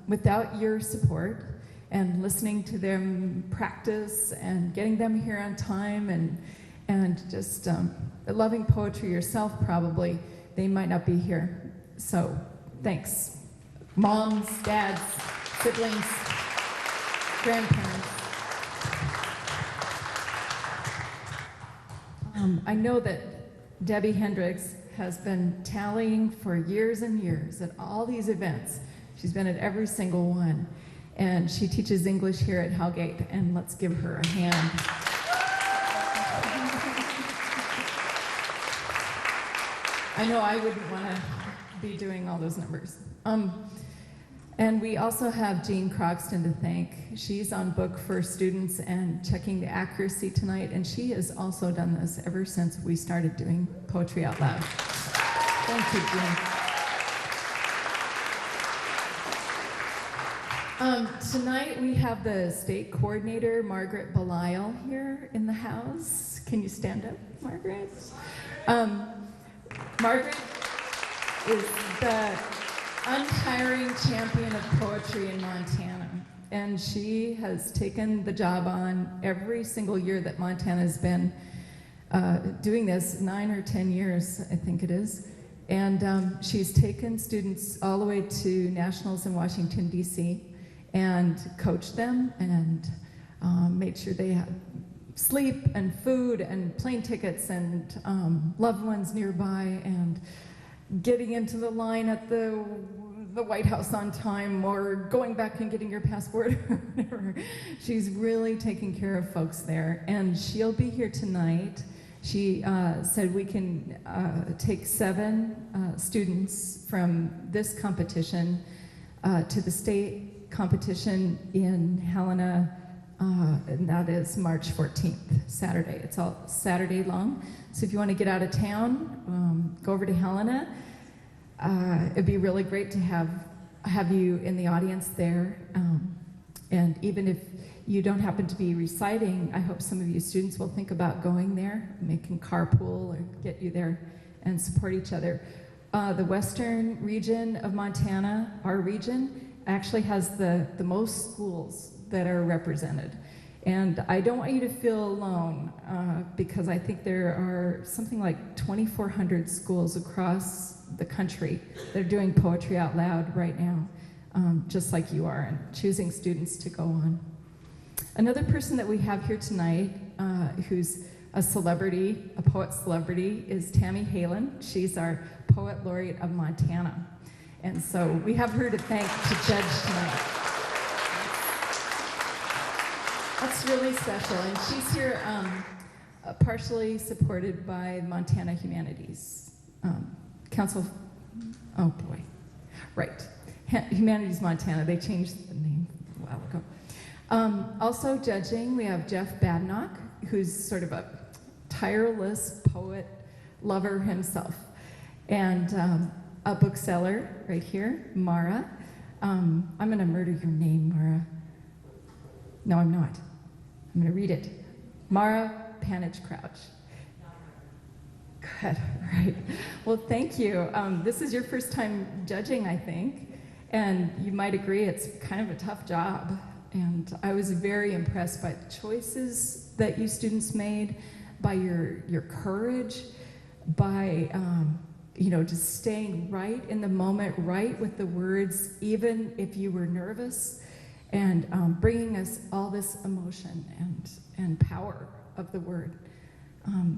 without your support and listening to them practice and getting them here on time and just loving poetry yourself, probably, they might not be here. So thanks. Moms, dads, siblings, grandparents. I know that Debbie Hendricks has been tallying for years and years at all these events. She's been at every single one. And she teaches English here at Hellgate, and let's give her a hand. I know I wouldn't want to be doing all those numbers. And we also have Jean Croxton to thank. She's on book for students and checking the accuracy tonight, and she has also done this ever since we started doing Poetry Out Loud. Thank you, Jean. Tonight we have the state coordinator, Margaret Belisle, here in the house. Can you stand up, Margaret? Margaret is the untiring champion of poetry in Montana, and she has taken the job on every single year that Montana has been doing this, 9 or 10 years, I think it is. And she's taken students all the way to nationals in Washington, D.C., and coached them and made sure they had sleep and food and plane tickets and loved ones nearby and getting into the line at the White House on time or going back and getting your passport or whatever. She's really taking care of folks there, and she'll be here tonight. She said we can take 7 students from this competition to the state competition in Helena, and that is March 14th, Saturday. It's all Saturday long. So if you want to get out of town, go over to Helena. It'd be really great to have you in the audience there. And even if you don't happen to be reciting, I hope some of you students will think about going there, making carpool or get you there and support each other. The western region of Montana, our region, actually has the most schools that are represented. And I don't want you to feel alone because I think there are something like 2,400 schools across the country that are doing poetry out loud right now, just like you are, and choosing students to go on. Another person that we have here tonight who's a celebrity, a poet celebrity, is Tammy Halen. She's our Poet Laureate of Montana. And so we have her to thank to judge tonight. That's really special. And she's here partially supported by Montana Humanities Council. Oh boy, right. Humanities Montana, they changed the name a while ago. Also judging, we have Jeff Badnock, who's sort of a tireless poet lover himself. And a bookseller right here, Mara. I'm gonna murder your name, Mara. No, I'm not. I'm gonna read it. Mara Panich Crouch. Good, right. Well, thank you. This is your first time judging, I think. And you might agree it's kind of a tough job. And I was very impressed by the choices that you students made, by your courage, by just staying right in the moment, right with the words, even if you were nervous, and bringing us all this emotion and power of the word.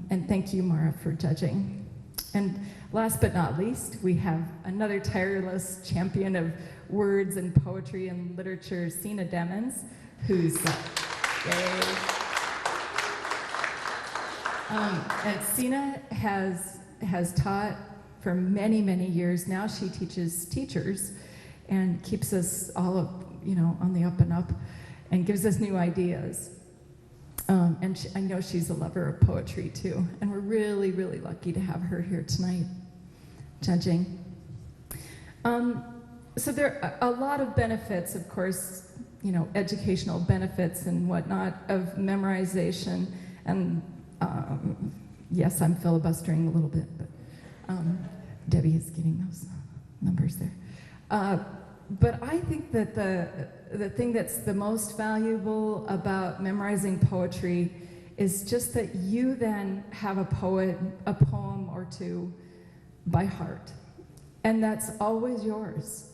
And thank you, Mara, for judging. And last but not least, we have another tireless champion of words and poetry and literature, Sina Demens, who's and Sina has taught for many, many years now. She teaches teachers and keeps us all on the up and up and gives us new ideas. And I know she's a lover of poetry too. And we're really, really lucky to have her here tonight judging. So there are a lot of benefits, of course, educational benefits and whatnot of memorization. And yes, I'm filibustering a little bit, but Debbie is getting those numbers there. But I think that the thing that's the most valuable about memorizing poetry is just that you then have a poem or two by heart. And that's always yours.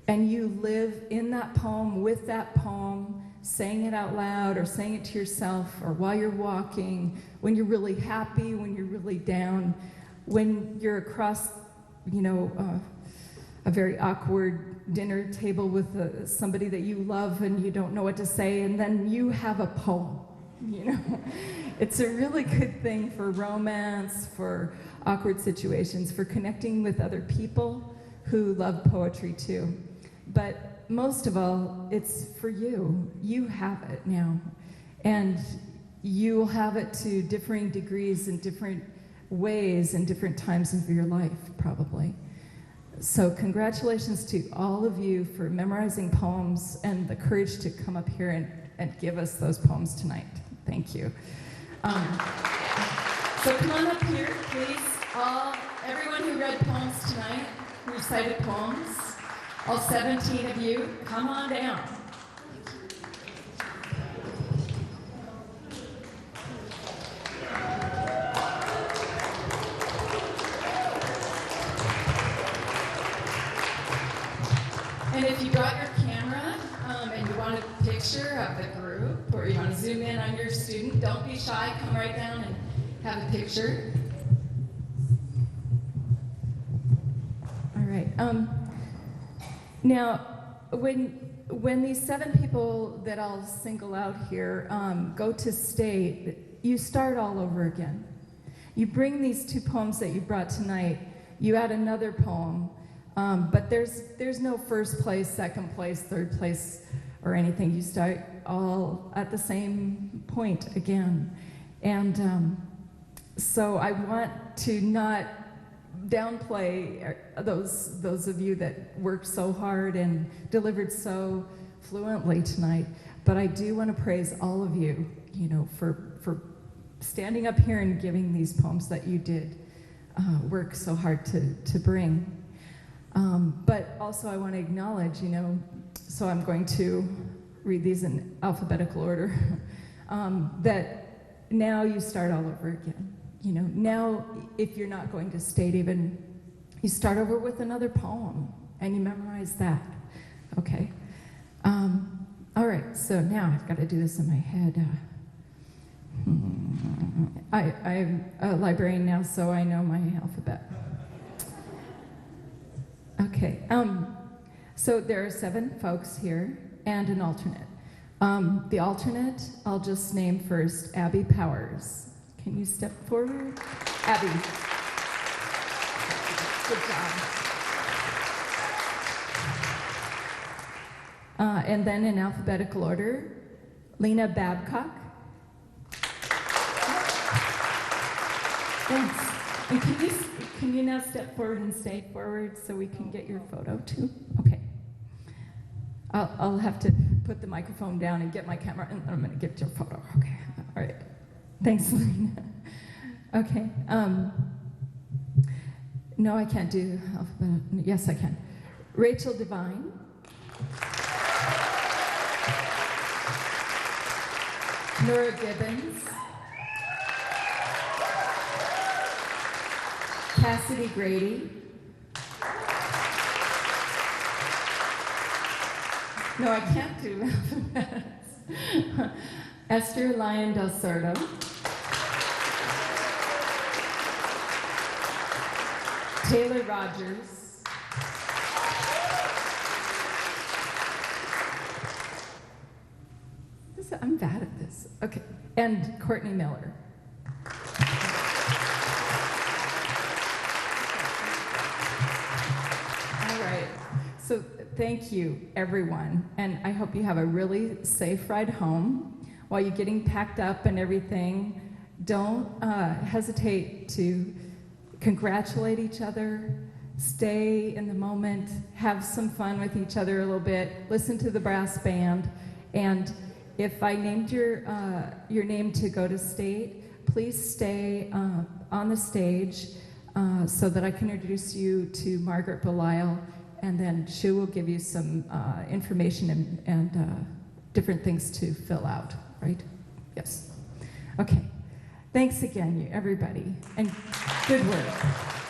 And you live in that poem, with that poem, saying it out loud or saying it to yourself or while you're walking, when you're really happy, when you're really down, when you're across, a very awkward dinner table with somebody that you love and you don't know what to say, and then you have a poem, It's a really good thing for romance, for awkward situations, for connecting with other people who love poetry too. But most of all, it's for you. You have it now. And you'll have it to differing degrees in different ways in different times of your life, probably. So congratulations to all of you for memorizing poems and the courage to come up here and give us those poems tonight. Thank you. So come on up here, please. Everyone who read poems tonight, who recited poems, all 17 of you, come on down. And if you brought your camera and you want a picture of the group, or you want to zoom in on your student, don't be shy, come right down and have a picture. All right. Now, when these 7 people that I'll single out here go to state, you start all over again. You bring these 2 poems that you brought tonight, you add another poem, but there's no first place, second place, third place, or anything. You start all at the same point again. And so I want to not downplay those of you that worked so hard and delivered so fluently tonight. But I do want to praise all of you, for standing up here and giving these poems that you did work so hard to bring. But also I want to acknowledge, so I'm going to read these in alphabetical order, that now you start all over again. Now if you're not going to state even, you start over with another poem and you memorize that, okay? All right, so now I've got to do this in my head. I'm a librarian now, so I know my alphabet. Okay, so there are 7 folks here and an alternate. The alternate, I'll just name first Abby Powers. Can you step forward? Abby. Good job. And then in alphabetical order, Lena Babcock. Thanks. And can you now step forward and stay forward so we can get your photo too? Okay. I'll have to put the microphone down and get my camera, and I'm going to get your photo. Okay. All right. Thanks, Lena. Okay. No, I can't do alphabet. Yes, I can. Rachel Devine. Nora Gibbons. Cassidy Grady. No, I can't do alphabets. Esther Lyon Del Sordo. Taylor Rogers. I'm bad at this. Okay. And Courtney Miller. All right. So thank you, everyone. And I hope you have a really safe ride home. While you're getting packed up and everything, don't hesitate to congratulate each other, stay in the moment, have some fun with each other a little bit, listen to the brass band, and if I named your name to go to state, please stay on the stage so that I can introduce you to Margaret Belisle, and then she will give you some information and different things to fill out, right? Yes. Okay. Thanks again, everybody, and good work.